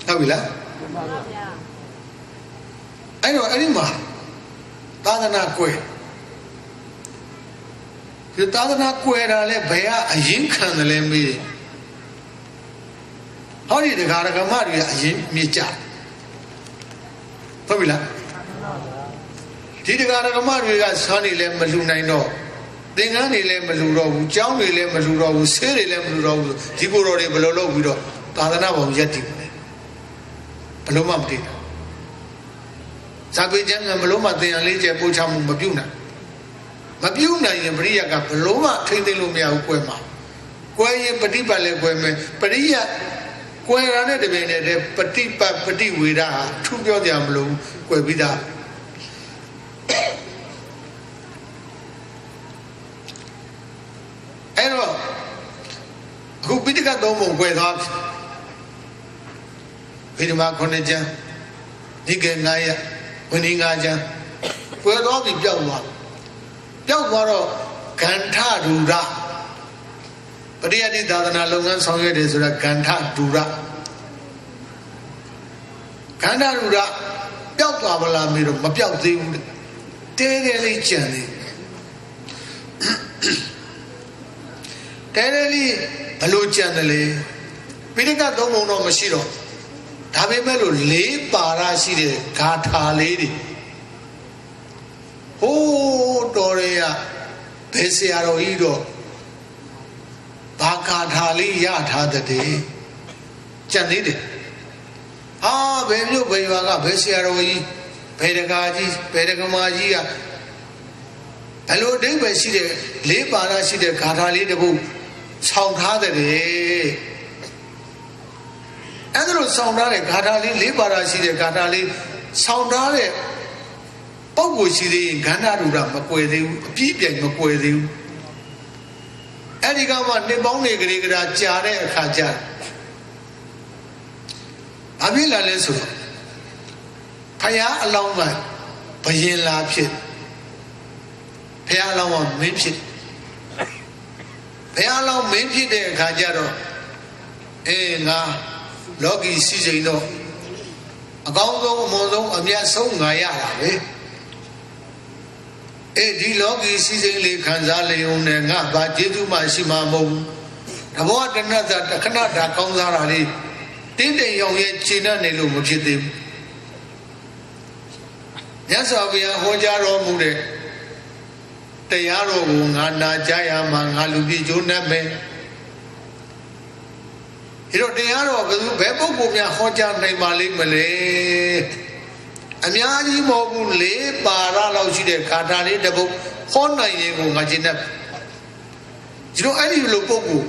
How will I? I know anymore. Tadana Quay. The Tadana Quay, I let Bea a yink and the lembi. How did the Garagamaria a yink Micha? Pavila. Did the Garagamaria Sunny Lembaluna? No. Dingani Lembaluro, Johnny Lembaluro, Siri Lembaluro, Tiguro Belolo, Tadana of Yeti. Paloma did. Sabijan and Maloma, they are later Pucham Mabuna. Mabuna in Bria, Paloma, Tindilumia, Quema. Quay Patipa Lequeme, Paria, Querana de Bene, Patipa, Pati Vida, Tubio de Amlu, Quevida. Ero, who Pitica Domo, Quedot, Vidima Coneja, Niganaya. When he got you, we're all the Java. Java, Ganta Dura. But he had it down a long song, it is a Ganta Dura. Ganta Dura, Java Mirum, Mapiao, Terry Journey. Terry, Hello Channel, Pitica Domo no Machiro. Tabemelo lay parasi Kata lady. Oh, Doria, Pesiaro Ido Bakatali Yata the day. Janid. Ah, when you Bayaga, Pesiaro, Pedagogy, Pedagamagia. Hello, they were seated, lay parasi the Katali the book. Sound harder day. And sound out a Katali, Libarashi, the Katali, sound out a Pogushi, Ganadura, Makwedi, Pipian Makwedi. Edigama, Nebonga, Grega, Jare, Kaja. Avila Leso Paya along my Payan Lapshit Paya along Mimpshit Paya along Mimpshit, the Kajaro. Eh, Logi Sisino. A gongo modo, a mia song, Gaya. Di Logi Sisili Kanzaleon and Naba, Jitu Mashimamo. The water another Canada Konzarali. Did they young yet China Nelu Mujitim? Yes, we are Hojaro Mude. Tayaro, Nana Jaya Mangalubi Juname. You know, they are of the Bebo Hoja Malik Malay. Amiadi Mobu lay Paralogy de Katani, the book, Hona Yego Majina. You know, any Lopoku.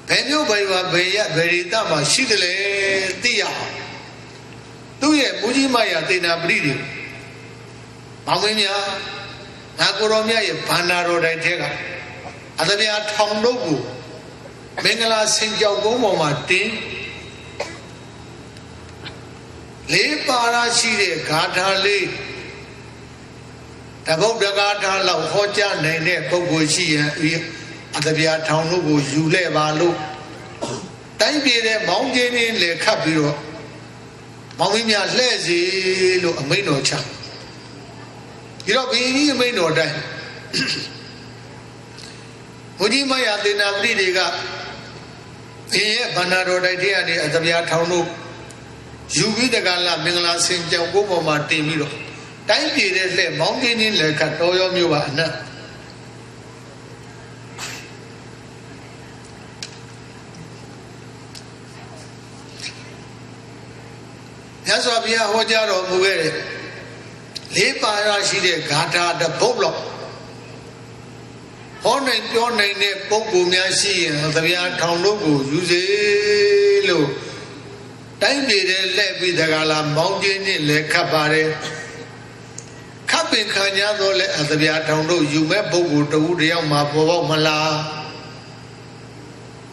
Penyo Baya Baya Veritama, Shidele, Dia. Do ye Mujimaya Tina breeding? Paminia, Nakoromia, Panaro Dega. Adabia Tom Lobu. Mengala Sinjao Gomo Martin Le Parashi, Gata Le About the Gata La Hoja, Nene, Pogoshi, at the Via Town Logo, Yule Valu. Time be there, Mountain in Le Capiro. Mauminia Lazy, look a maino chap. You know, we may not die. Mujimaya did not read it. Banaro idea at the Via Town. You be the Gala, Mingla Saint Jacobo Martimiro. တိုင်းပြည်တဲ့လက်မောင်းပြင်းချင်းလက်ခတ်တော်ရောမျိုးပါအနက်မြတ်စွာဘုရားဟောကြားတော်မူခဲ့တဲ့လေးပါးရရှိတဲ့ဂါထာတစ်ပုဒ်လောက်ဟောနိုင်ပြောနိုင်တဲ့ပုဂ္ဂိုလ်များရှိရင်သဗျာထောင်တို့ကိုယူစေလို့တိုင်းပြည်တဲ့လက်ပြီးတကလားမောင်းကျင်းချင်းလက်ခတ်ပါတယ်ခပ်ပင်ခံရတော့လဲသဗျာထောင်တို့ယူမဲ့ပုဂ္ဂိုလ်တဦးတယောက်မှပေါ်ပေါက်မလား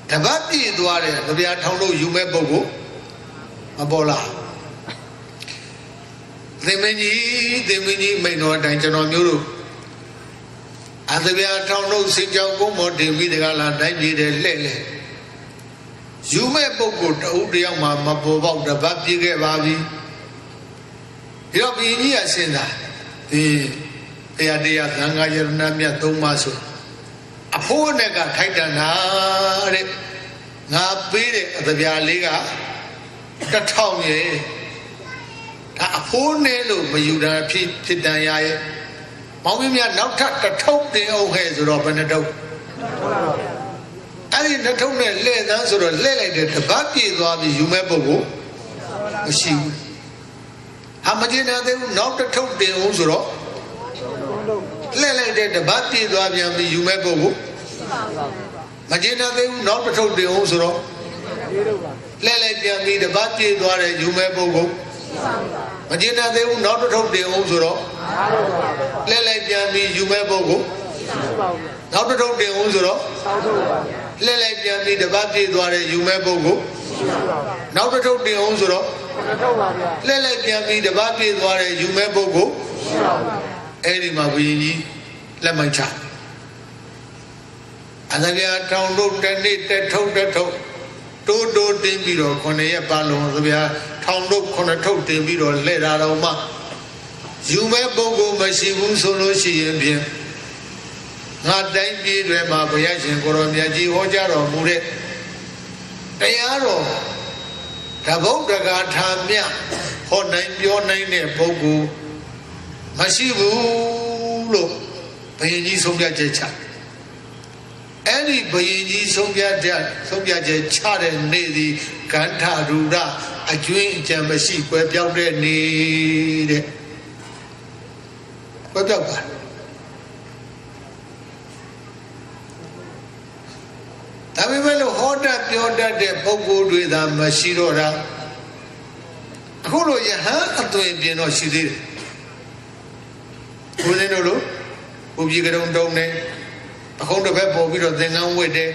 တပတ်ပြည့်သွားတယ်သဗျာထောင်တို့ယူမဲ့ပုဂ္ဂိုလ်မပေါ်လားသင်္မင်းကြီးမိန်တော်အတိုင်းကျွန်တော်မျိုးတို့အသဗျာထောင်တို့စင်ကြောင်ကုန်းမော်တင်ပြီးတကလားတိုင်းပြည်တဲ့လှဲ့လေယူမဲ့ပုဂ္ဂိုလ်တဦးတယောက်မှမပေါ်ပေါက်တပတ်ပြည့်ခဲ့ပါပြီဒီတော့ဘုရင်ကြီးကစဉ်းစားဒီဘုရားတရားသံဃာယရဏမြတ်သုံးပါးဆိုအဖိုးနဲ့ကထိုက်တန်တာတဲ့ငါပေးတဲ့အသဗျာလေးက1000ရဲ့ဒါအဖိုးနဲ့လို့မယူတာဖြစ်တန်ရရဲ့မောင်မင်းများနောက်ထပ်1000တင်အောင်ခဲ့ဆိုတော့ဘယ်နှထုပ်အဲ့ဒီ2000နဲ့လှည့်သန်းဆိုတော့လှည့်လိုက်တဲ့တပတ်ပြေသွားပြီးယူမဲ့ပုဂ္ဂိုလ်မရှိဘူးဟာမကျင်တဲ့သေးဘူးနောက်1000တင်အောင်ဆိုတော့လှည့်လိုက်တဲ့တပတ်ပြေသွားပြန်ပြီးယူမဲ့ပုဂ္ဂိုလ်မကျင်တဲ့သေးဘူးနောက်1000တင်အောင်ဆိုတော့လှည့်လိုက်ပြန်ပြီးတပတ်ပြေသွားတဲ့ယူမဲ့ပုဂ္ဂိုလ်မကျင်တဲ့သေးဘူးနောက်1000တင်အောင်ဆိုတော့လှည့်လိုက်ပြန်ပြီးယူမဲ့ပုဂ္ဂိုလ်နောက်1000တင်အောင်ဆိုတော့လှည့်လိုက်ပြန်ပြီးတပတ်ပြေသွားတဲ့ယူမဲ့ပုဂ္ဂိုလ်နောက်1000တင်အောင်ဆိုတော့လှည့်လိုက်ပြန်ပြီးတပတ်ပြေသွားတဲ့ယူမဲ့ပုဂ္ဂိုလ်အဲ့ဒီမှာဘုရင်ကြီးလက်မှတ်ချအသဗျာထောင်တို့တစ်နေ့တစ်ထုပ်တိုးတင်ပြီးတော့9ရက်ပါလုံးသဗျာထောင်တို့9ထုပ်တင်ပြီးတော့လှည့်တာတော့မှယူမဲ့ပုဂ္ဂိုလ်မရှိဘူးဆိုလို့ရှိရင်ဖြင့်ငါတိုင်းပြည်တွေမှာဘုရားရှင်ကိုရောမြတ်ကြီးဟောကြားတော်မူတဲ့တရားတော်တဘုဒ္ဓဂါထာမြတ်ဟောနိုင်ပြောနိုင်တဲ့ပုဂ္ဂိုလ်မရှိဘူးလို့ဘုရင်ကြီးဆုံးဖြတ်ချက်ချအဲ့ဒီဘုရင်ကြီးဆုံးဖြတ်ချက်ချတဲ့နေ့ဒီကန္ထရူရအကျွင်းအကြံမရှိကွယ်ပြောက်တဲ့နေ့တဲ့ကွယ်ပြောက်ပါဒါပေမဲ့လို့ဟောတတ်ပြောတတ်တဲ့ပုဂ္ဂိုလ်တွေသာမရှိတော့တာအခုလိုယဟန်အသွင်ပြင်တော့ရှိသေးတယ်ဘုရင်တို့လိုဘုပြေကရုံတုံးနေအခုတစ်ဖက်ပေါ်ပြီးတော့သင်္ကန်းဝတ်တယ်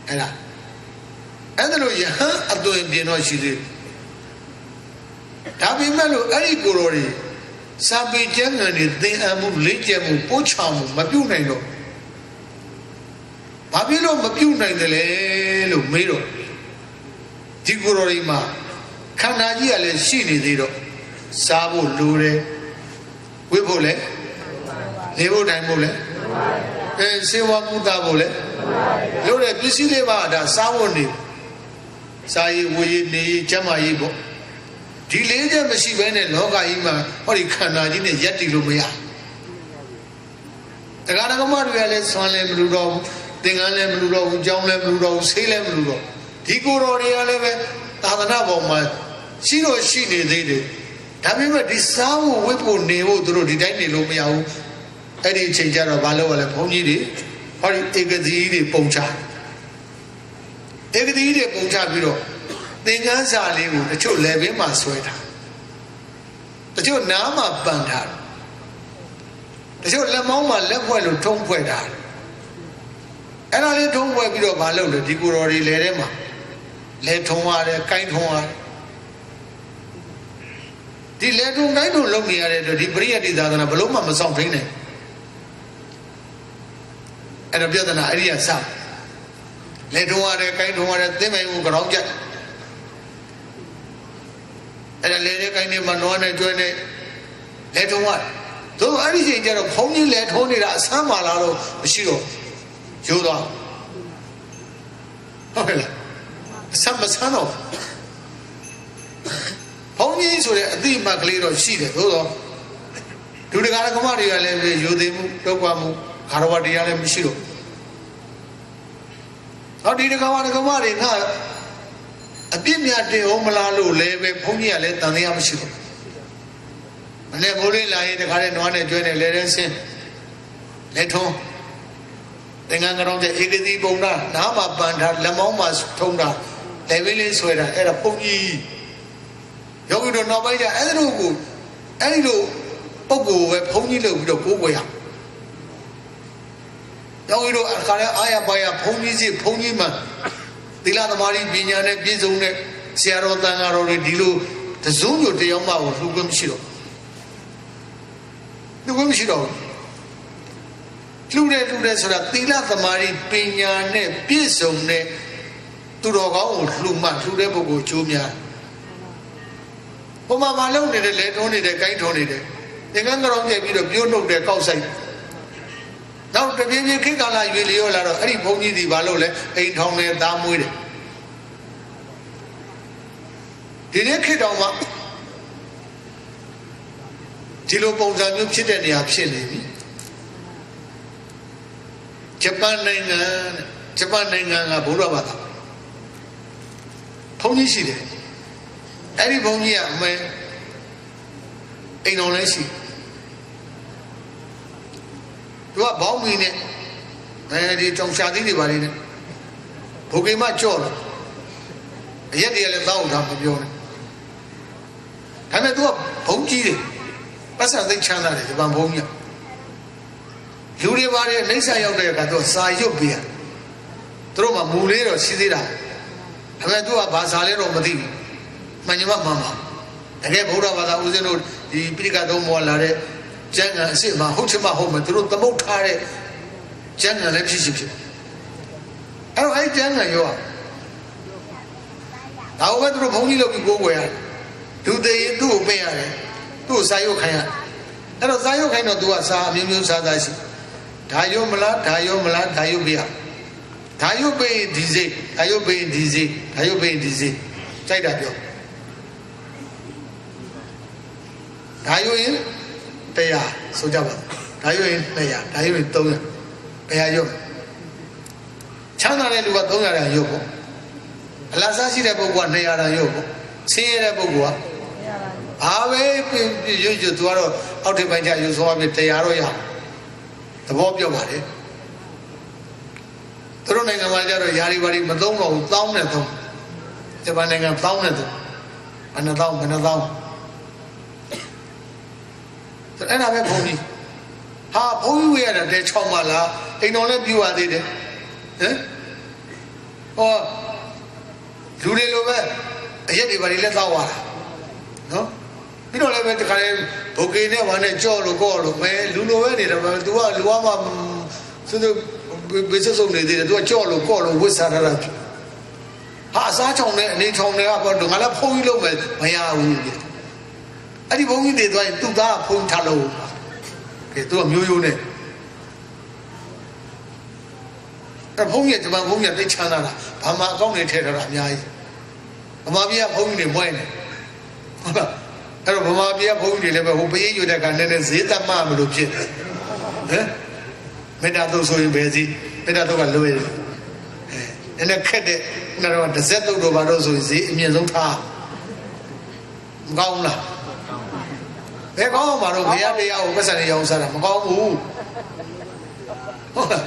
အဲ့ဒါလိုယဟန်အသွင်ပြင်တော့ရှိသေးတယ်ဒါပေမဲ့လို့အဲ့ဒီကိုယ်တော်တွေစာပေကျမ်းဂန်တွေသင်အပ်မှုလေ့ကျင့်မှုပို့ချမှုမပြုတ်နိုင်တော့ဘာဖြစ်လို့မပြုတ်နိုင်တယ်လဲလို့မေးတော့ဒီကိုယ်တော်တွေမှာခန္ဓာကြီးကလည်းရှိနေသေးတော့စားဖို့လိုတယ်ဝိဖို့လဲနေဖို့တိုင်းဖို့လဲစေဝကုသဖို့လဲလို့တဲ့ပစ္စည်းလေးပါဒါစားဖို့နေစားရည်ဝေရည်နေရည်ကျမ်းမာရေးပေါ့ဒီလေးချက်မရှိဘဲနဲ့လောကကြီးမှာဟောဒီခန္ဓာကြီးနဲ့ရက်တည်လို့မရတရားဓမ္မတွေကလည်းဆွမ်းလည်းမလူတော့ဘူးသင်္ကန်းလည်းမလူတော့ဘူးကြောင်းလည်းမလူတော့ဘူးဆေးလည်းမလူတော့ဒီကိုယ်တော်တွေကလည်းပဲသာသနာပေါ်မှာရှိတော့ရှိနေသေးတယ်ဒါပေမဲ့ဒီစားဖို့ဝတ်ဖို့နေဖို့သူတို့ဒီတိုင်းနေလို့မရဘူးအဲ့ဒီအချိန်ကျတော့ဘာလို့လဲဘုန်းကြီးတွေဟောဒီဧကတိတွေပုံချဧကတိတွေပုံချပြီးတော့သင်္ကန်းစာလေးကိုတချို့လက်ဘင်းမှာဆွဲထားတချို့နားမှာပန်ထားတချို့လက်မောင်းမှာလက်ဖွဲ့လို့ထုံးဖွဲ့ထားအဲ့ဒါလေးထုံးဖွဲ့ပြီးတော့ဘာလုပ်လဲဒီကိုယ်တော်တွေလဲထဲမှာလဲထုံးရတယ်ကိုင်းထုံးရတယ်ဒီလဲထုံးကိုင်းထုံးလုပ်နေရတဲ့ဒီပရိယတ်တိသာသနာဘလို့မှမဆောင်ထိန်နဲ့အဲ့တော့ပြဿနာအဲ့ဒီကစလဲထုံးရတယ်ကိုင်းထုံးရတယ်သင်္မိုင်ကိုကြောင်းကြက်အဲ့ဒါလဲတဲ့ကိုင်းနေမှာနွားနဲ့ကျွဲနဲ့လဲထုံးရတယ်သို့အဲ့ဒီချိန်ကျတော့ဘုန်းကြီးလဲထုံးနေတာအဆမ်းပါလားတော့မရှိတော့ရိုးသွားဟုတ်ကဲ့လားအဆမ်းမဆမ်းတော့ဘုန်းကြီးဆိုတဲ့အတိအမှတ်ကလေးတော့ရှိတယ်သို့တော့ လူတကာကမတွေကလည်းယူသေးမှုတောက်ကွာမှုခါရဝတရားလည်းမရှိတော့ဟောဒီတကာကမတွေငါအပြစ်များတင်အောင်မလားလို့လည်းပဲဘုန်းကြီးကလည်းတန်တရားမရှိတော့မနေ့မိုးလေးလာရင်တခါတည်းနွားနဲ့ကျွဲနဲ့လဲတဲ့ဆင်းလက်ထုံးသင်္ကန်းကြောင့်တဲ့ဧကတိပုံနာနားမှာပန်ထားလက်မောင်းမှာထုံးတာလေဝင်းလေးဆွဲတာအဲ့ဒါဘုန်းကြီးယောဂီတို့နောက်ပိုင်းကျအဲ့ဒီလိုပုံကိုပဲဘုန်းကြီးလုပ်ပြီးတော့ကိုးကွယ်ရယောဂီတို့အခါလဲအာရပါရဘုန်းကြီးစီဘုန်းကြီးမှသီလသမာဓိပညာနဲ့ပြည့်စုံတဲ့ဆရာတော်တန်ဃာတော်တွေဒီလိုတစုံမျိုးတရားမှကိုလှူခွင့်မရှိတော့လှူခွင့်မရှိတော့လှူတယ်ဆိုတာသီလသမာဓိပညာနဲ့ပြည့်စုံတဲ့သူတော်ကောင်းကိုလှူမှလှူတဲ့ပုဂ္ဂိုလ်ကျိုးများဘုမမလုံးနေတယ်လေထုံးနေတယ်ကိုင်းထုံးနေတယ်သင်္ကန်းကြောင်ပြပြီးတော့ပြိုးနှုတ်တယ်ကောက်ဆိုင်နောက်တပြင်းပြင်းခိကာလာရွေလျောလာတော့အဲ့ဒီဘုန်းကြီးဒီဘာလို့လဲအိမ်ထောင်နေသားမွေးတယ်ဒီနေ့ခေတ်တော်မှာဒီလိုပုံစံမျိုးဖြစ်တဲ့နေရာဖြစ်နေပြီဂျပန်နိုင်ငံကဘုရားဘာသာဘုန်းကြီးရှိတယ်အဲ့ဒီဘုန်းကြီးကအမေအိမ်တော်လည်းရှိသူကဘောင်းမီနဲ့အဲဒီတောင်ရှာသီးတွေပါလေနဲ့ဘုကေမကြော့တော့အရက်တွေကလည်းတောက်တာမပြောနဲ့ဒါပေမဲ့သူကဘုန်းကြီးတယ်ပတ်စံသိချမ်းသာတယ်ဒီပန်ဘုန်းကြီးလူတွေပါတယ်နှိမ့်ဆက်ရောက်တဲ့အခါသူကစာရွတ်ပေးရသူတို့မှမူလေးတော့ရှိသေးတာဒါပေမဲ့သူကဘာစာလဲတော့မသိဘူးမှန်ညမမှန်ပါတကယ်ဗုဒ္ဓဘာသာဦးဇင်းတို့ဒီပိဋကသုံးပေါ်လာတဲ့ကျမ်းဂန်အစ်စ်မှာဟုတ်ချင်မှဟုတ်မယ်သူတို့သမုတ်ထားတဲ့ကျမ်းဂန်လည်းဖြစ်အဲ့တော့အဲ့ကျမ်းဂန်ရောဒါဘယ်သူတို့ဘုန်းကြီးလုပ်ပြီးကိုးကွယ်ရတယ်ဒုသေးသူ့ကိုပြင်ရတယ်သူ့ကိုစာရုပ်ခိုင်းရအဲ့တော့စာရုပ်ခိုင်းတော့သူကစာအမျိုးမျိုးစာသားရှိဒါရုပ်မလားဒါရုပ်ပြရဒါရုပ်ပြင်ဒီစိဒါရုပ်ပြင်ဒီစိကြိုက်တာပြောဒါရုပ်ရင်100ဆိုကြပါဒါရုပ်ရင်200ဒါရုပ်ရင်300ဘယ်ဟာရုပ်ချမ်းသာတဲ့လူက300တန်ရုပ်ပေါ့အလတ်စားရှိတဲ့ပုဂ္ဂိုလ်က200တန်ရုပ်ပေါ့ဆင်းရဲတဲ့ပုဂ္ဂိုလ်ကအားပဲရွတ်သူကတော့အောက်ထစ်ပိုင်းကျရုပ်ဆုံးအပြင်100တော့ရသဘောပြောပါလေသူတို့နိုင်ငံမှာကျတော့ယာရီဘာရီမသုံးတော့ဘူးတောင်းနဲ့သုံးဂျပန်နိုင်ငံတောင်းနဲ့သုံးဘယ်နှတောင်းအဲ့ဒါပဲဘုန်းကြီးဟာဘုန်းကြီးဝေးရတာတဲ6မှလားအိမ်တော်လည်းပြူရသေးတယ်ဟမ်ဟောလူတွေလိုပဲအရက်တွေဘာတွေလဲတောက်သွားတာနော်ပြီးတော့လည်းပဲတခါလေဘုတ်ကေနဲ့ဝါနဲ့ကြော့လို့ကော့လို့ပဲလူလိုပဲနေတယ်ပဲ तू ကလူကမှသူဘယ်စစုံနေသေးတယ် तू ကကြော့လို့ကော့လို့ဝစ်စားထားတာဟာအစားချောင်းနဲ့အနေချောင်းတွေကဘာလို့ငါလည်းဖုန်းကြီးလုံးမယ်မရဘူးအဲ့ဒီဘုန်းကြီးတွေသွားရင်သူ့သားဖုန်းထားလို့ကဲ तू ကမျိုးရိုးနဲ့အဲ့ဘုန်းကြီးကဂျပန်ဘုန်းကြီးကသိချမ်းသာတာဘာမှအကောင့်တွေထည့်ထားတာအများကြီးဗမာပြည်ကဘုန်းကြီးတွေမွဲနေဟုတ်လားအဲ့တော့ဗမာပြည်ကဘုန်းကြီးတွေလည်းပဲဟိုပရိရွတ်တဲ့ကနည်းနည်းဈေးသက်မှမလို့ဖြစ်တယ်ဟမ်မေတ္တာသုတ်ဆိုရင်ပဲစီမေတ္တာသုတ်ကလွယ်တယ်နည်းနည်းခက်တဲ့နောက်တော့တစ်စက်သုတ်တော့ဘာလို့ဆိုရင်ဈေးအမြင့်ဆုံးထားမကောင်းလားဘယ်ကောင်းမှာတော့ဘုရားတရားကိုပတ်စံနေအောင်စားတာမကောင်းဘူးဟုတ်လား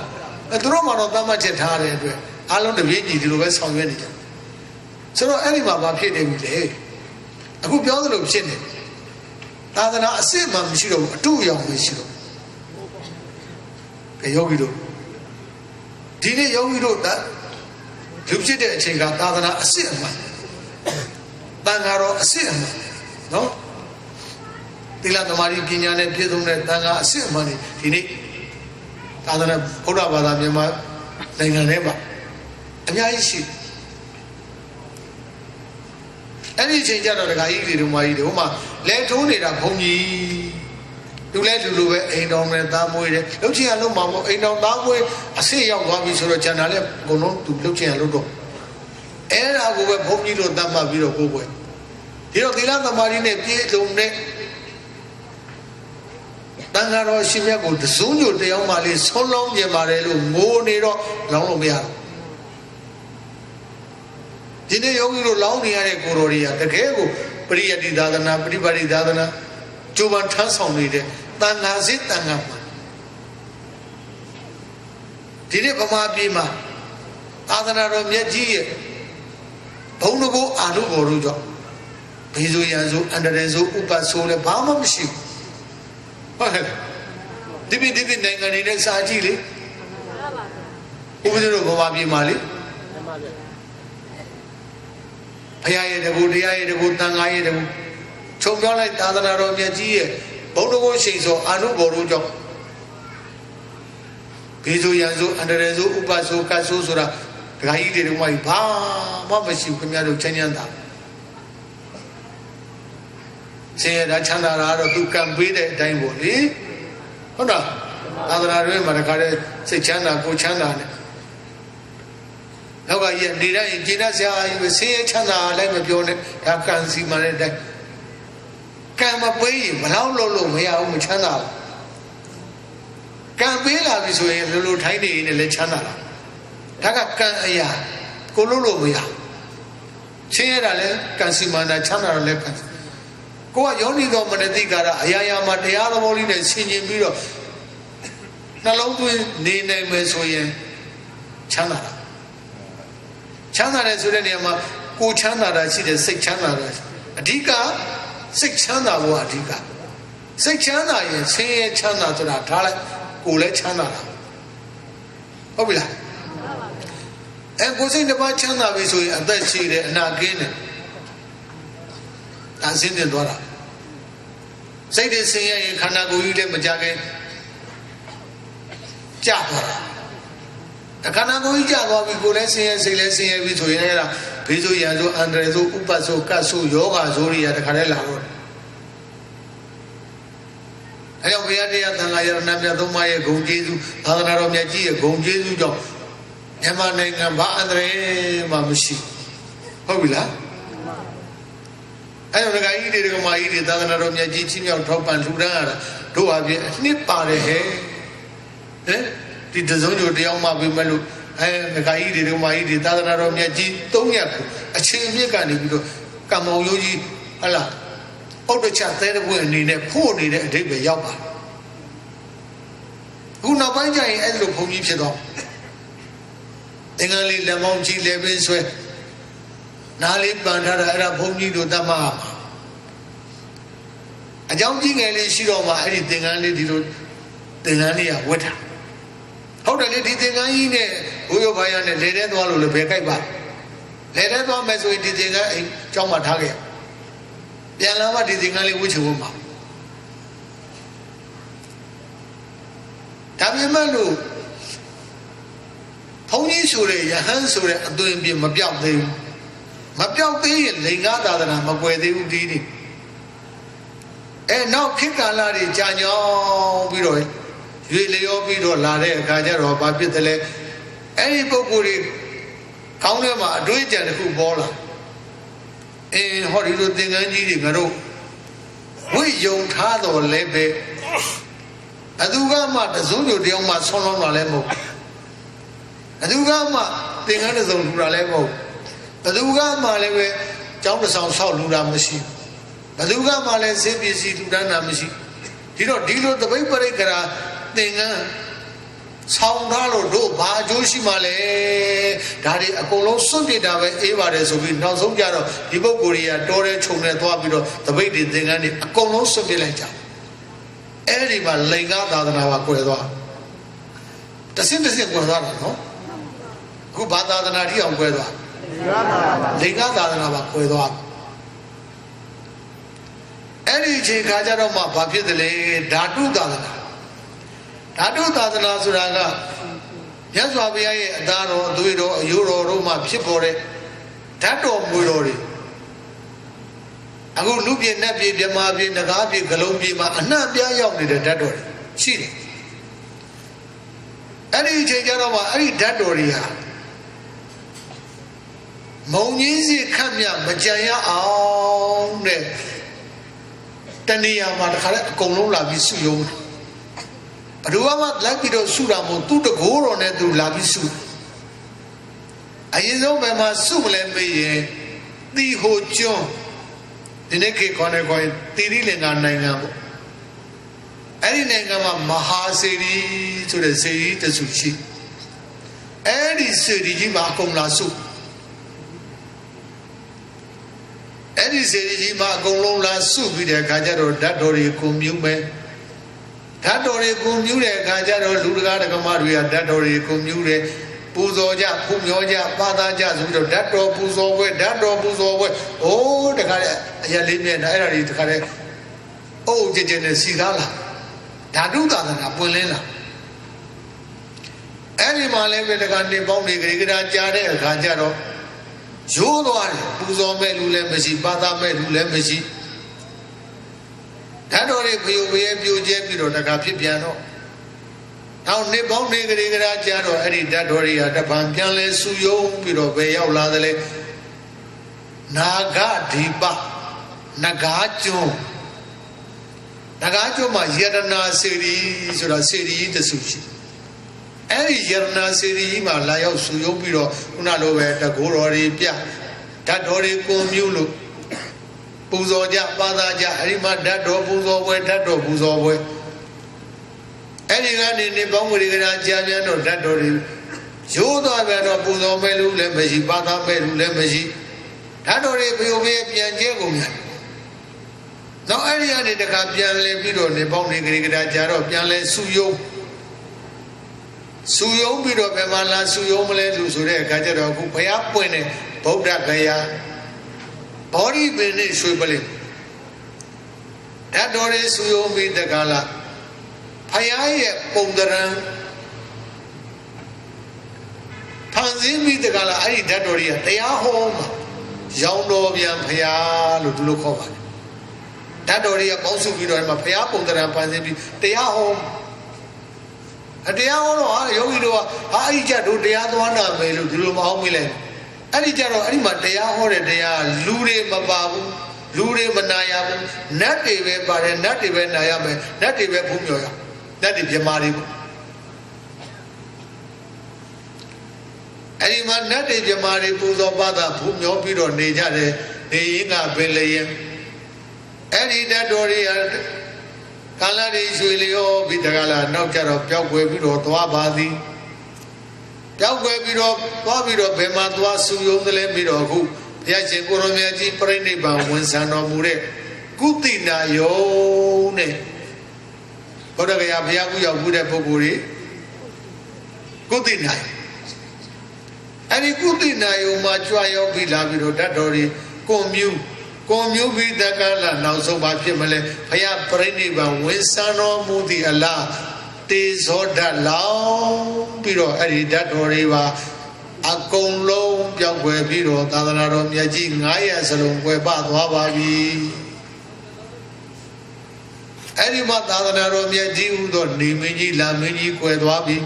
သူတို့မှတော့သတ်မှတ်ချက်ထားတဲ့အတွက်အားလုံးတပြေးညီဒီလိုပဲဆောင်ရွက်နေကြဆိုတော့အဲ့ဒီမှာဘာဖြစ်နေပြီလဲအခုပြောသလိုဖြစ်နေသာသနာအစစ်မှမရှိတော့ဘူးအတုအယောင်ပဲရှိတော့ကဲယောဂီတို့ဒီနေ့ယောဂီတို့လူဖြစ်တဲ့အချိန်ကသာသနာအစစ်အမှန်တန်ဃာတော်အစစ်အမှန်နော်သီလသမာဓိပညာနဲ့ပြည့်စုံတဲ့တန်ဃာအစစ်အမှန်ဒီနေ့သာသနာဘုရားဘာသာမြန်မာနိုင်ငံထဲမှာအများကြီးရှိအဲ့ဒီအချိန်ကျတော့ဒကာကြီးတွေဒုမကြီးတွေဟိုမှာလဲထိုးနေတာဘုံကြီးသူလဲလူလိုပဲအိမ်တော်နဲ့သားမွေးတယ်လှုပ်ချင်ရလို့မှာမို့အိမ်တော်သားမွေးအဆင့်ရောက်သွားပြီဆိုတော့ကျန်တာလဲအကုန်လုံးသူလှုပ်ချင်ရလို့တော့အဲ့ဒါကိုပဲဘုံကြီးတို့တတ်မှတ်ပြီးတော့ကိုယ်ပွဲဒီတော့သီလသမာဓိနဲ့ပြည့်စုံတဲ့ တန်ခါတော်ရှင်မြတ်ကိုတစုံကြိုတယောက်မှလေးဆုံးလုံးကျင်ပါတယ်လို့ငိုနေတော့လောင်းလို့မရတော့ဒီနေ့ယောဂီတို့လောင်းနေရတဲ့ကိုတော်တွေကတကယ်ကိုပရိယတ္တိသာသနာပฏิပါတိသာသနာကျိုးပန်းထမ်းဆောင်နေတဲ့တန်ခါစစ်တန်ခါမှာဒီနေ့ဗမာပြည်မှာသာသနာတော်မြတ်ကြီးရဲ့ဘုံတကောအာနုဘော်တို့ကြောင့်ဘေးဆိုရန်ဆိုအန္တရာယ်ဆိုဥပဆိုလည်းဘာမှမရှိဘူးဟုတ်ကဲ့ဒီနိုင်ငံတွေနဲ့စာကြည့်လေဥပဒေတို့ဗမာပြည်မှာလေဘုရားရဲ့တကူတရားရဲ့တကူတန်ခါရဲ့တကူခြုံပြောလိုက်သာသနာတော်မြတ်ကြီးရဲ့ဘုံတကောရှိန်ဆိုအာနုဘော်တို့ကြောင့်ဘေးဆိုရန်ဆိုအန္တရာယ်ဆိုဥပဆိုကတ်ဆိုဆိုတာဒကာကြီးတွေကမှဘာမှမရှိဘူးခင်ဗျားတို့ချမ်းချမ်းသာဆင်းရဲတာချမ်းသာတာတော့သူကံပေးတဲ့အတိုင်းပေါ့လေဟုတ်လားသာသနာ့တွင်မှာတခါတည်းစိတ်ချမ်းသာကိုချမ်းသာနဲ့နောက်ကကြီးနေတိုင်းကျင့်တတ်စရာကြီးပဲဆင်းရဲချမ်းသာလည်းမပြောနဲ့ဒါကံစီမှန်တဲ့အတိုင်းကံမပေးရင်ဘလောက်လို့မရဘူးမချမ်းသာဘူးကံပေးလာပြီဆိုရင်လိုထိုင်းနေရင်လည်းချမ်းသာလာဒါကကံအရာကိုလို့မရချင်းရတာလဲကံစီမန္တာချမ်းသာတယ်လဲကံကိုကယောနိတော်မနတိကာရအရာရာမှာတရားတော်လေးနဲ့ဆင်ခြင်ပြီးတော့နှလုံးသွင်းနေနိုင်မယ်ဆိုရင်ချမ်းသာတာချမ်းသာတယ်ဆိုတဲ့နေရာမှာကိုချမ်းသာတာရှိတယ်စိတ်ချမ်းသာတာအဓိကစိတ်ချမ်းသာဖို့အဓိကစိတ်ချမ်းသာရင်ဆင်းရဲချမ်းသာဆိုတာထားလိုက်ကိုလည်းချမ်းသာတာဟုတ်ပြီလားကိုစိတ်တစ်ပါးချမ်းသာပြီဆိုရင်အသက်ရှိတယ်အနာကင်းတယ်ဒါဆင်းတင်သွားတာစိတ်တွေဆင်းရဲရင်ခန္ဓာကိုယ်ကြီးလည်းမကြခင်ကြသွားတာခန္ဓာကိုယ်ကြီးကြသွားပြီကိုယ်လည်းဆင်းရဲစိတ်လည်းဆင်းရဲပြီဆိုရင်အဲ့ဒါဘေးဆိုရန်ဆိုအန္တရာယ်ဆိုဥပတ်ဆိုကတ်ဆိုယောဂဆိုတွေရတခါတည်းလာတော့အဲကြောင့်ဘုရားတရားသံဃာယရဏမြတ်သုံးပါးရဲ့ဂုဏ်ကျေးဇူးသာသနာတော်မြတ်ကြီးရဲ့ဂုဏ်ကျေးဇူးကြောင့်မြန်မာနိုင်ငံဘာအန္တရာယ်မှမရှိဟုတ်ပြီလားအဲ့တော့ဒကာကြီးတွေကမာကြီးတွေသာသနာတော်မြတ်ကြီးချင်းမြောက်ထောက်ပံ့လှူဒန်းရတာတို့အပြင်အနှစ်ပါတယ်ဟဲ့ဒီတစုံကြိုတယောက်မှပြမဲ့လို့ဒကာကြီးတွေကမာကြီးတွေသာသနာတော်မြတ်ကြီး၃ရက်ကိုအချိန်မြင့်ကနေပြီးတော့ကံမောင်ရိုးကြီးဟလာပုဒ်တချသဲတဲ့ဘွဲ့အနေနဲ့ဖို့နေတဲ့အဓိပ္ပာယ်ရောက်ပါခုနောက်ပိုင်းကျရင်အဲ့လိုဘုံကြီးဖြစ်တော့အင်္ဂလိပ်လက်မောင်းကြီးလည်းပဲဆွဲနားလေးပန်ထားတာအဲ့ဒါဘုံကြီးတို့တတ်မှာအကြောင်းကြီးငယ်လေးရှိတော့မှအဲ့ဒီသင်္ကန်းလေးဒီလိုသင်္ကန်းလေးကဝတ်တာဟုတ်တယ်လေဒီသင်္ကန်းကြီးနဲ့ဘိုးရုပ်ဘာရနဲ့လေထဲသွားလို့လည်းဘယ်ကြိုက်ပါလေထဲသွားမယ်ဆိုရင်ဒီသင်္ကန်းအိမ်ကျောင်းမှာထားခဲ့ပြန်လာမှဒီသင်္ကန်းလေးဝတ်ချင်ဖို့မှာဒါပေမဲ့လို့ဘုန်းကြီးဆိုတဲ့ယဟန်ဆိုတဲ့အသွင်ပြမပြောက်သေးဘူးမပြောက်သေးရင်လိင်္ဂသာသနာမကွယ်သေးဘူးဒီနေ့နောက်ခေတ်ကာလတွေကြာညောင်းပြီးတော့ရွေလျောပြီးတော့လာတဲ့အခါကျတော့ဘာဖြစ်တယ်လဲအဲ့ဒီပုဂ္ဂိုလ်တွေကောင်းထဲမှာအတွေးကြံတစ်ခုပေါ်လာဟောဒီလိုသင်္ကန်းကြီးတွေငါတို့ဝိယုံထားတော်လဲပဲအသူကမှတစုံကြိုတယောက်မှဆွန်းလုံးတာလည်းမဟုတ်အသူကမှသင်္ကန်းတစ်စုံလူတာလည်းမဟုတ်ဘသူကမှလည်းပဲကျောင်းတစ်ဆောင်ဆောက်လူတာမရှိဘသူကမှလည်းစေပစ္စည်းလူတန်းတာမရှိဒီတော့ဒီလိုတပိတ်ပရိက္ခရာသင်္ကန်းဆောင်းထားလို့တို့ဘာအကျိုးရှိမှလဲဒါတွေအကုန်လုံးစွန့်ပစ်တာပဲအေးပါတယ်ဆိုပြီးနောက်ဆုံးကြတော့ဒီပုဂ္ဂိုလ်တွေကတောထဲခြုံထဲသွားပြီးတော့တပိတ်တွေသင်္ကန်းတွေအကုန်လုံးစွန့်ပစ်လိုက်ကြအဲ့ဒီမှာလိင်္ဂသာသနာပါကွယ်သွားတဆင့်ကွယ်သွားတာနော်အခုဘာသာသနာတိအောင်ကွယ်သွားလိင်္ဂသာသနာပါကွယ်သွားအဲ့ဒီအချိန်ခါကျတော့မှဘာဖြစ်တယ်လဲဓာတုသာသနာဓာတုသာသနာဆိုတာကမြတ်စွာဘုရားရဲ့အသားတော်အသွေးတော်အယိုးတော်တို့မှဖြစ်ပေါ်တဲ့ဓာတ်တော်မွေတော်တွေအခုလူပြည်နတ်ပြည်မြမပြည်နဂါပြည်ဂလုံးပြည်မှာအနှံ့ပြားရောက်နေတဲ့ဓာတ်တော်တွေရှိတယ်အဲ့ဒီအချိန်ကျတော့မှအဲ့ဒီဓာတ်တော်တွေဟာမုံကြီးစီခတ်မြမကြံရအောင်တဲ့တဏှာမှာတခါလဲအကုန်လုံးလာပြီးစုယုံ Paduama Lakido Suramo, to the Goro and to Labisu. I know by my Sumle, the Hojo, the Neke Conacoin, Tirilena Nangamo. Any Nangama Mahaseri to the Sei, the Sushi. And it's Seriji Makom Lasu. And it's Seriji Makom Lasu with a Gajaro, Dadori Comume. Dadori Comure, Gajaro, Luga, Gamaria, Dadori Comure, Puzoja, Pumoja, Padaja, Dato Puzo, Dato Puzo, oh, the Yalimian, I read the Kare, oh, the Genesigala, Taduta, and Apolena. Animal with the Gandhi Bondi, Grigada Jare, Gajaro, Jodo, Puzo, Melulemesi, Pada Melulemesi. Dadori, you Jepiro, the Capiano. Now, Nibon Negriga Jaro, Eddie Dadori, at the Pampianle, Suyo, Piro, Bayao Ladale, Naga Dipa, Nagajo, Nagajo, my Yerna Siri, Sura Siri, the Sushi. Any Yerna Siri, Malayo, Suyo, Piro, Unalo, the Gorori, Pia, Dadori, Comulu, Puzoja, Padaja, Rima, Dado, Puzo, Dado, Puzo. Anyone in the Bangurigan Javian or Dadori, Jodo Avano Puzo Melu, Lemesi, Bata Melu, Lemesi, Dadori, Pian Jagumian. No area in the Capian Lepido, the Bangurigan Jaro, Pianle Suyo Suyo Pido, Pemala, Suyo Mele, Sure, Kajaro, Paya Puene, Poda Kaya, Body Bene Swibali. Dadori Suyo meet the Gala. Paya Pondaran Panzimi the Gala, I Dadoria, they are home. Yauno Bian Paya, Lukova. Dadoria, also Vido and Paya Pondaran Panzimi, they are home. And they are all Yogido, I jadu, they are the one of Melu, Homile. Anijaro, Anima, they are horrid, they are Lure Mababu, Lure Manayam, not even Bare, not even Nayame, not even Pumioya. That is Yamari. Any man not is Yamari Puzo Bada, Pumio Pido, Nejade, Neinga Belayan. Any Dadori Kalari Suilio, Vitagala, Nokar of Pyawe Pido, Tuabadi. Pyawe Pido, Babido, Bemadua, Suyo, the Lembido, who Yachengoromiaji Preniba, Winsano Mure, Kutina Yone. Kodagaya Piagu Buddha Poguri Kutinai. Any Kutinai, Machuayo, Bilavido, Dadori, Comu with the Gala, now so much Pimale, Paya Preniba, Winsano, Mudi Allah, Tis or that long Piro, Eddie Dadoriva, Akon Low, Piague Piro, Tadanaro, Yaji, Naya Salon, Weba, Wababi. Any Matanaro Yaji, Nimiji, Lamini, Quedwabi.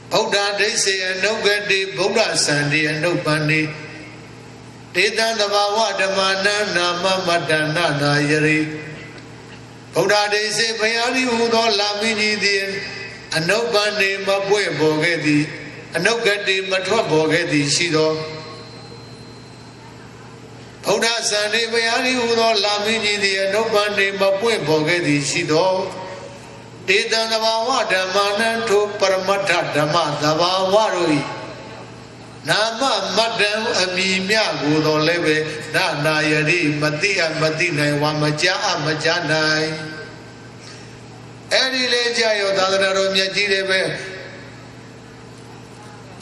Boda, they say, and no good day, Boda Sandy, and no Pandi. They done the Watamana, Nama, Madana, Yeri. Boda, they say, Payani, Udo, Lamini, and no Pandi, Mabue Bogedi, and no good day, Matwa Bogedi, Shido. Oda Sani Bayani Udo Lamini, no Bandi Mapue Bogedi Shido. Dida Navawa Damana to Paramata Dama Dava Warui. Nama Madam Amimia Gudo Leve, Nana Yadi, Matia Madina, Wamaja, Majanai. Any Leja, Dadaro Yaji.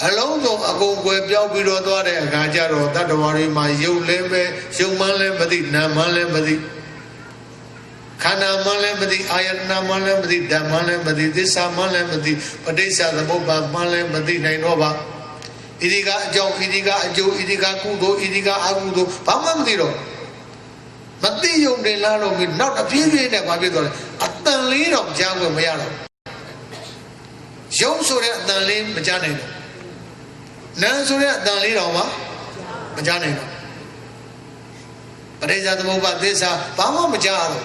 Alonso Ago Bido Gajaro, that worry my you leve, Shuman Lembadi, Naman Lembadi, Kana Malembadi, Ayana Malembadi, Daman Lembadi, this Saman Lembadi, but they said the Boba Malembadi, Nainova, Idiga, Jo, Idiga Kudo, Idiga Agudo, Pamandiro. Matillo de Lalo with not a few days of Babidor, at the lead of Jago Mayaro. Show so that the lane Majane. Nansura dan Liroma, Majane. But they are the Moba Desa, Pama Majaro.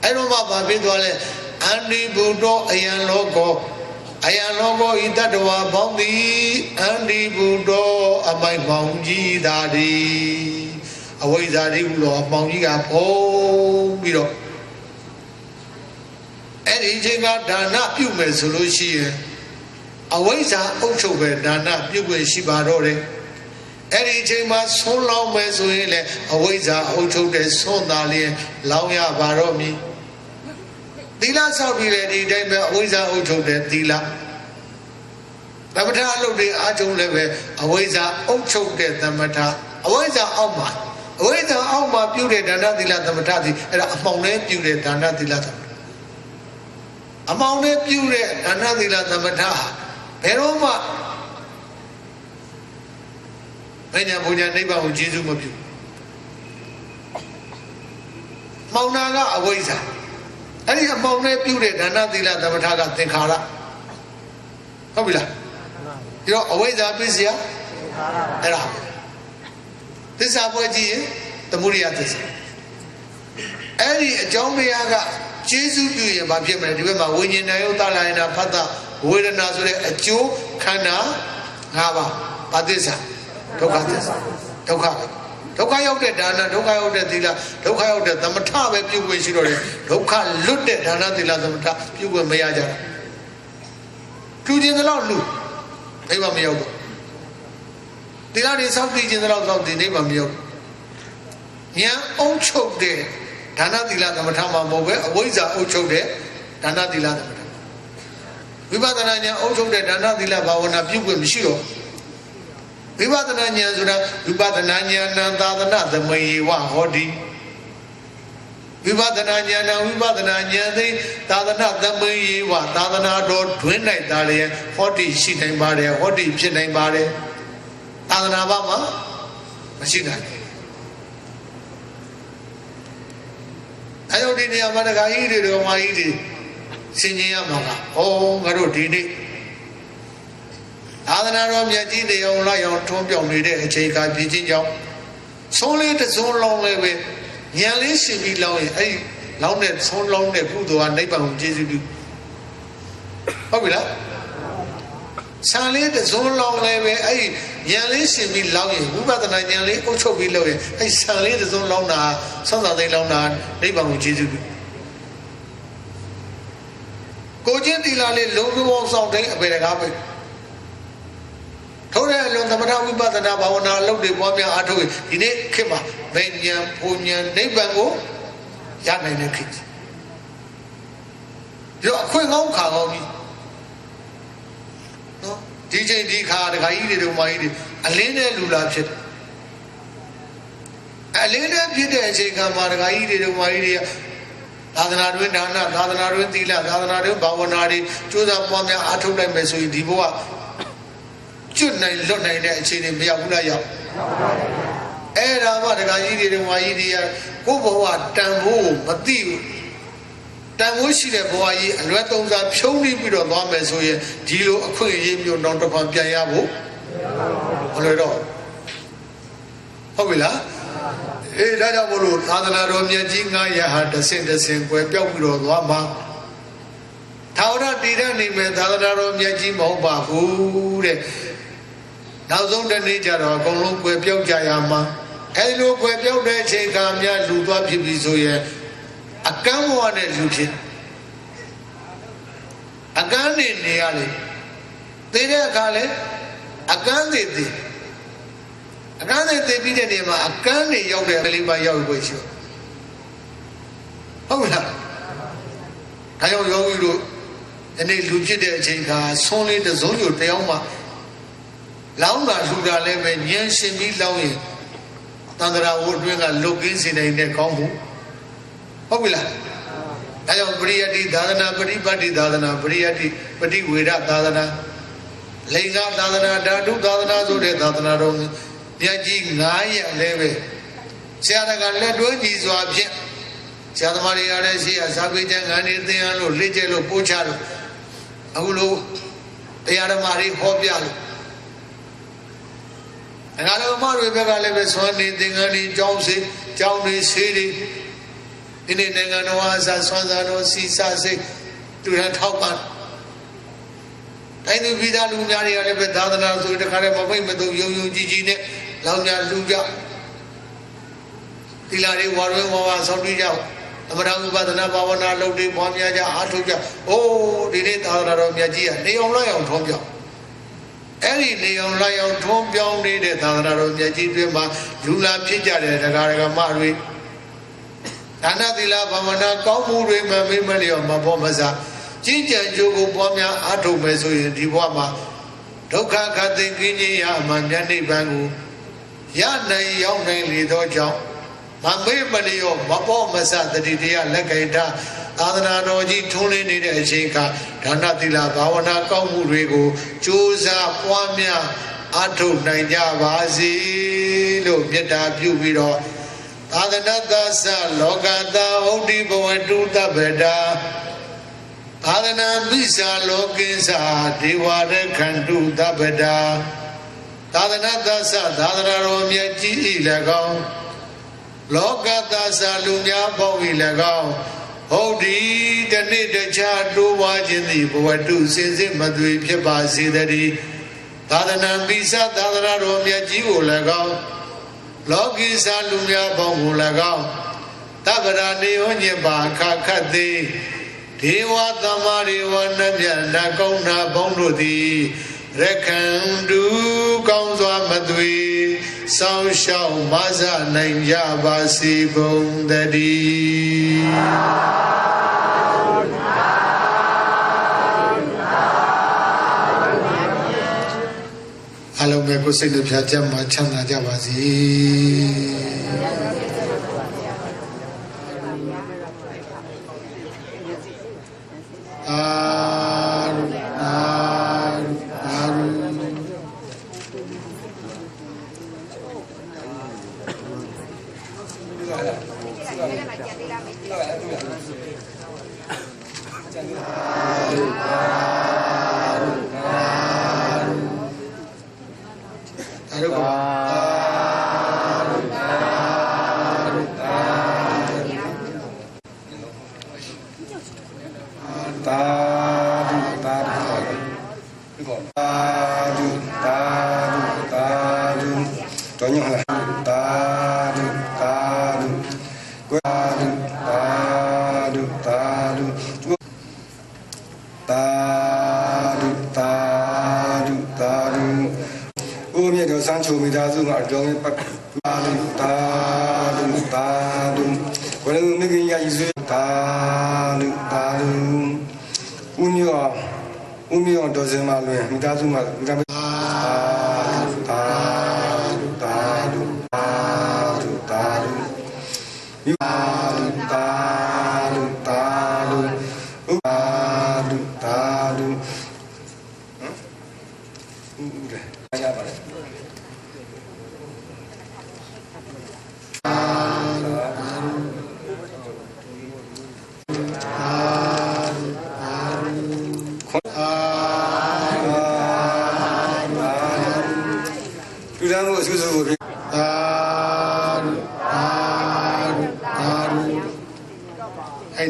အဲ့တော့မှဘာဖြစ်သွားလဲအန္တိဘုဒ္ဓအယံလောကောဤတတ္တဝါပေါင်းသည်အန္တိဘုဒ္ဓအမိုက်ပေါင်းကြီးသာသည်အဝိဇ္ဇာတိဟုလောအပေါင်းကြီးကဖုံးပြီးတော့အဲ့ဒီချိန်ကဒါနပြုမယ်ဆိုလို့ရှိရင်အဝိဇ္ဇာအုပ်ချုပ်ပဲဒါနပြုခွင့်ရှိပါတော့တယ်အဲ့ဒီချိန်မှာဆွန်းလောင်းမယ်ဆိုရင်လည်းအဝိဇ္ဇာအုပ်ချုပ်တဲ့ဆွန်းသားလေးလောင်းရပါတော့မည်သီလဆောက်ပြီးလေဒီတိုင်းပဲအဝိဇ္ဇာအုပ်ချုပ်တဲ့သီလသမထအလုပ်တွေအားထုတ်လည်းပဲအဝိဇ္ဇာအုပ်ချုပ်တဲ့သမထအဝိဇ္ဇာအောက်မှာပြုတဲ့ဒါနသီလသမထသည်အဲ့ဒါအမှောင်နဲ့ပြုတဲ့ဒါနသီလသမထအမှောင်နဲ့ပြုတဲ့ဒါနသီလသမထဘယ်တော့မှဘယ်ညာဘုညာနိဗ္ဗာန်ကိုကျေးဇူးမပြုမှောင်နာကအဝိဇ္ဇာအဲ့ဒီအမှောင်နဲ့ပြုတဲ့ဒါနသီလသမထကသင်္ခါရဟုတ်ပြီလားဒီတော့အဝိဇ္ဇာပြည့်စရာအဲ့ဒါသစ္စာပွဲကြည့်ရင်သမုဒိယသစ္စာအဲ့ဒီအကြောင်းတရားကကျေးဇူးပြုရင်ဘာဖြစ်မလဲဒီဘက်မှာဝိညာဉ်ယုတ်တလာယနာဖတ်တာဝေဒနာဆိုတဲ့အကျိုးခန္ဓာ၅ပါးဘာသစ္စာဒုက္ခသစ္စာဒုက္ခရောက်တဲ့ဒါနဒုက္ခရောက်တဲ့သီလဒုက္ခရောက်တဲ့သမထပဲပြုခွင့်ရှိတော့တယ်ဒုက္ခလွတ်တဲ့ဒါနသီလသမထပြုခွင့်မရကြဘူးတူခြင်းတော့လူနိဗ္ဗာန်မရောက်ဘူးသီလတွေစောင့်တည်ခြင်းတော့စောင့်တည်နိဗ္ဗာန်မရောက်ဘူးဉာဏ်အုံချုပ်တဲ့ဒါနသီလသမထမှာမဟုတ်ပဲအဝိဇ္ဇာအုံချုပ်တဲ့ဒါနသီလသမထဝိပဿနာဉာဏ်အုံချုပ်တဲ့ဒါနသီလဘာဝနာပြုခွင့်မရှိတော့ဝိပဿနာဉာဏ်ဆိုတာဝိပဿနာဉာဏ်သာသနာသမေယဝဟောတိဝိပဿနာဉာဏ်ဝိပဿနာဉာဏ်သိသာသနာသမေယဝသာသနာတော်တွင်၌သာလျက်ဟောတိရှိနိုင်ပါတယ်ဟောတိဖြစ်နိုင်ပါတယ်သာသနာ့ဘာမှမရှိနိုင်ဘူးအယုဒ္ဓိနေရာမှာတခါကြီးတွေတော်မကြီးတွေဆင်ခြင်ရမှာကဩငါတို့ဒီနေ့သာသနာတော်မြတ်ကြီးတရားလိုက်အောင်ထွန်းပြောင်းနေတဲ့အချိန်ကပြည်ချင်းကြောင့်ဆုံးလေးတစ်စုံလုံးလေးပဲဉာဏ်လေးရှင်ပြီးလောင်းရင်အဲ့ဒီလောင်းတဲ့ဆုံးလောင်းတဲ့ကုသိုလ်ကနိဗ္ဗာန်ကိုကျေးဇူးပြုဟုတ်ပြီလားဆံလေးတစ်စုံလုံးလေးပဲအဲ့ဒီဉာဏ်လေးရှင်ပြီးလောင်းရင်ဝိပဿနာဉာဏ်လေးအုပ်ချုပ်ပြီးလုပ်ရင်အဲ့ဆံလေးတစ်စုံလောင်းတာဆောင်းစာသိမ်းလောင်းတာနိဗ္ဗာန်ကိုကျေးဇူးပြုကိုချင်းတီလာလေးလုံးလုံးဆောင်တိုင်းအပေတကားပဲထို့တဲ့အလွန်သမထဝိပဿနာဘာဝနာအလုပ်တွေပွားများအားထုတ်ရင်ဒီနေ့ခေတ်မှာမဉ္ဇဉ်ဘုံဉ္ဇဉ်နိဗ္ဗာန်ကိုရနိုင်တဲ့ခေတ်ဒီတော့အခွင့်ကောင်းခါကောင်းကြီးနော်ဒီချိန်ဒီခါတခါကြီးတွေတို့မကြီးတွေအလင်းနဲ့လူလာဖြစ်တယ်အလင်းနဲ့ဖြစ်တဲ့အချိန်ကမှတခါကြီးတွေတို့မကြီးတွေကသာသနာတွင်ဒါနသာသနာတွင်သီလသာသနာတွင်ဘာဝနာတွေကျိုးစားပွားများအားထုတ်နိုင်မယ်ဆိုရင်ဒီဘဝကျွတ်နိုင်လွတ်နိုင်တဲ့အခြေအနေမရောက်ဘူးလားရောက်အဲ့ဒါမှတခါကြီးတွေဝါကြီးတွေကကိုယ့်ဘဝတန်ဖို့မသိဘူးတန်ဖို့ရှိတဲ့ဘဝကြီးအလွယ်သုံးစားဖြုံးပြီးတော့သွားမယ်ဆိုရင်ဒီလိုအခွင့်အရေးမျိုးနောက်တစ်ခါပြန်ရဖို့မလွယ်တော့ဟုတ်ပြီလားအေးဒါကြောင့်မို့လို့သာသနာတော်မြတ်ကြီး900ဟာတဆင့်ကွယ်ပြောက်ပြီးတော့သွားမှာထာဝရတည်တဲ့နေမဲ့သာသနာတော်မြတ်ကြီးမဟုတ်ပါဘူးတဲ့နောက်ဆုံးတစ်နေ့ကျတော့အကုန်လုံးကွယ်ပြောက်ကြရမှာအဲဒီလိုကွယ်ပြောက်တဲ့အချိန်ကများလူသွားဖြစ်ပြီဆိုရင်အကန့်ဘဝနဲ့လူဖြစ်အကန့်နေရလေသိတဲ့အခါလဲအကန့်သေးအကန့်သေးပြီးတဲ့နေရာမှာအကန့်နေရောက်တဲ့ကလေးပါရောက်ပြီးရှိဟုတ်လားဒါကြောင့်ယောဂီတို့ဒီနေ့လူဖြစ်တဲ့အချိန်ကဆုံးလေးတစ်စုံယူတယောက်မှလောင်းတာလှူတာလည်းပဲဉာဏ်ရှင်ပြီးလောင်းရင်တန္တရာဝအတွင်းကလုတ်ကင်းစေနိုင်တဲ့ကောင်းမှုဟုတ်ပြီလားဒါကြောင့်ပရိယတ္တိသာသနာပရိပတ်တိသာသနာပရိယတ္တိပฏิဝေဒသာသနာလိင်္ဂသာသနာဓာတုသာသနာဆိုတဲ့သာသနာတော်မြတ်ကြီး900လည်းပဲဆရာတော်ကလက်တွဲကြည်စွာဖြင့်ဆရာသမားတွေကလည်းရှိရဇာပိကျန်ငန်းနေသင်ရလို့လက်ကျဲလို့ပို့ချလို့အခုလိုတရားဓမ္မတွေဟောပြလို့ငါတို့အမတွေဘက်ကလည်းပဲဆွမ်းနေသင်္ကန်းတွေကြောင်းစီကြောင်းတွေဆေးတွေ ဒီနေ့နိုင်ငံတော်အစားဆွမ်းစားတော်စီစာစိတ်သူရန်ထောက်ပံ့တိုင်းသူပြည်သားလူများတွေကလည်းပဲသာသနာဆိုတခါတည်းမပိတ်မသုံးယုံကြည်နဲ့လောင်ညာလူကြသီလတွေဝါရွယ်ဝါဆောင်းပြီးကြအမရဥပဒနာဘာဝနာလုပ်တွေပွားများကြအားထုတ်ကြအိုးဒီနေ့သာသနာတော်မြတ်ကြီးကနေအောင်လိုက်အောင်ထုံးပြောင်းအဲ့ဒီနေအောင်လိုက်အောင်ထုံးပြောင်းနေတဲ့သာသနာတော်မြတ်ကြီးတွင်မှာလူလာဖြစ်ကြတဲ့တရားဓမ္မတွေဒါနသီလဘာဝနာကောင်းမှုတွေမမေ့မလျော့မပေါ်မစားကြီးကြံကြိုးကိုပွားများအားထုတ်မယ်ဆိုရင်ဒီဘဝမှာဒုက္ခခတ်သိကင်းခြင်းရမှမြတ်နိဗ္ဗာန်ကိုရနိုင်ရောက်နိုင်လေသောကြောင့်မမေ့မလျော့မပေါ်မစားတတိတရားလက်ကြိတာသာသနာတော်ကြီးထွန်းလင်းနေတဲ့အချိန်ကဒါနသီလဘာဝနာကောင်းမှုတွေကိုကြိုးစားပွားများအားထုတ်နိုင်ကြပါစေလို့မေတ္တာပြုပြီးတော့သာသနာသသလောကတာဟုတ်ဒီဘဝတုတ္တဗေဒာသာသနာပိစာလောကိစ္စဒေဝရခန္တုတပ္ပဒာသာသနာသသသာသနာတော်မြတ်ကြီးဤ၎င်းလောကသသလူများပေါင်းဤ၎င်းဟုတ်ဒီတနေ့တခြားတိုးဝါခြင်းသည်ဘဝတုစင်စစ်မသွေဖြစ်ပါစေတည်းသာသနာပိစာသာသနာတော်မြတ်ကြီးကို၎င်းလောကိစ္စလူများပေါင်းကို၎င်းတပ္ပဒာနေဝညပါခခတ်သည်ဒေဝသမရိဝနမြတ်နကောင်းနာပေါင်းတို့သည်ရခန္တုကောင်းစွာမသွေစောင်းရှောက်မဆနိုင်ကြပါစေကုန်သတည်းအလုံးပဲကိုစိတ်နှပြချမ်းမှချမ်းသာကြပါစေ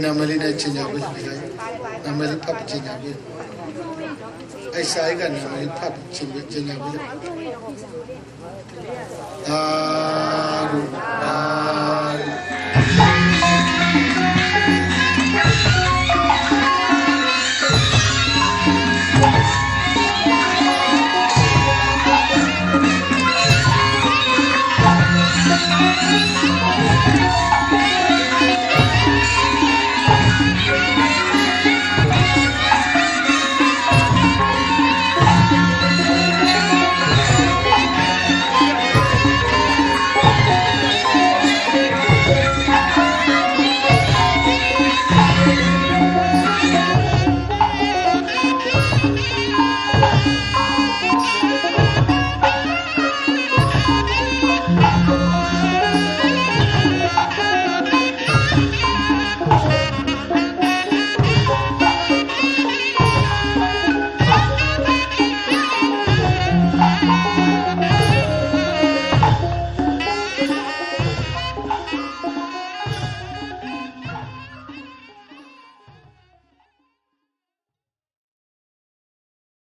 နာမလေးနဲ့ချင်းကြပြီနာမလေးဖတ်ချင်းကြပြီအဲ့ဆိုင်ကနာမလေးဖတ်ချင်းကြပြီအာ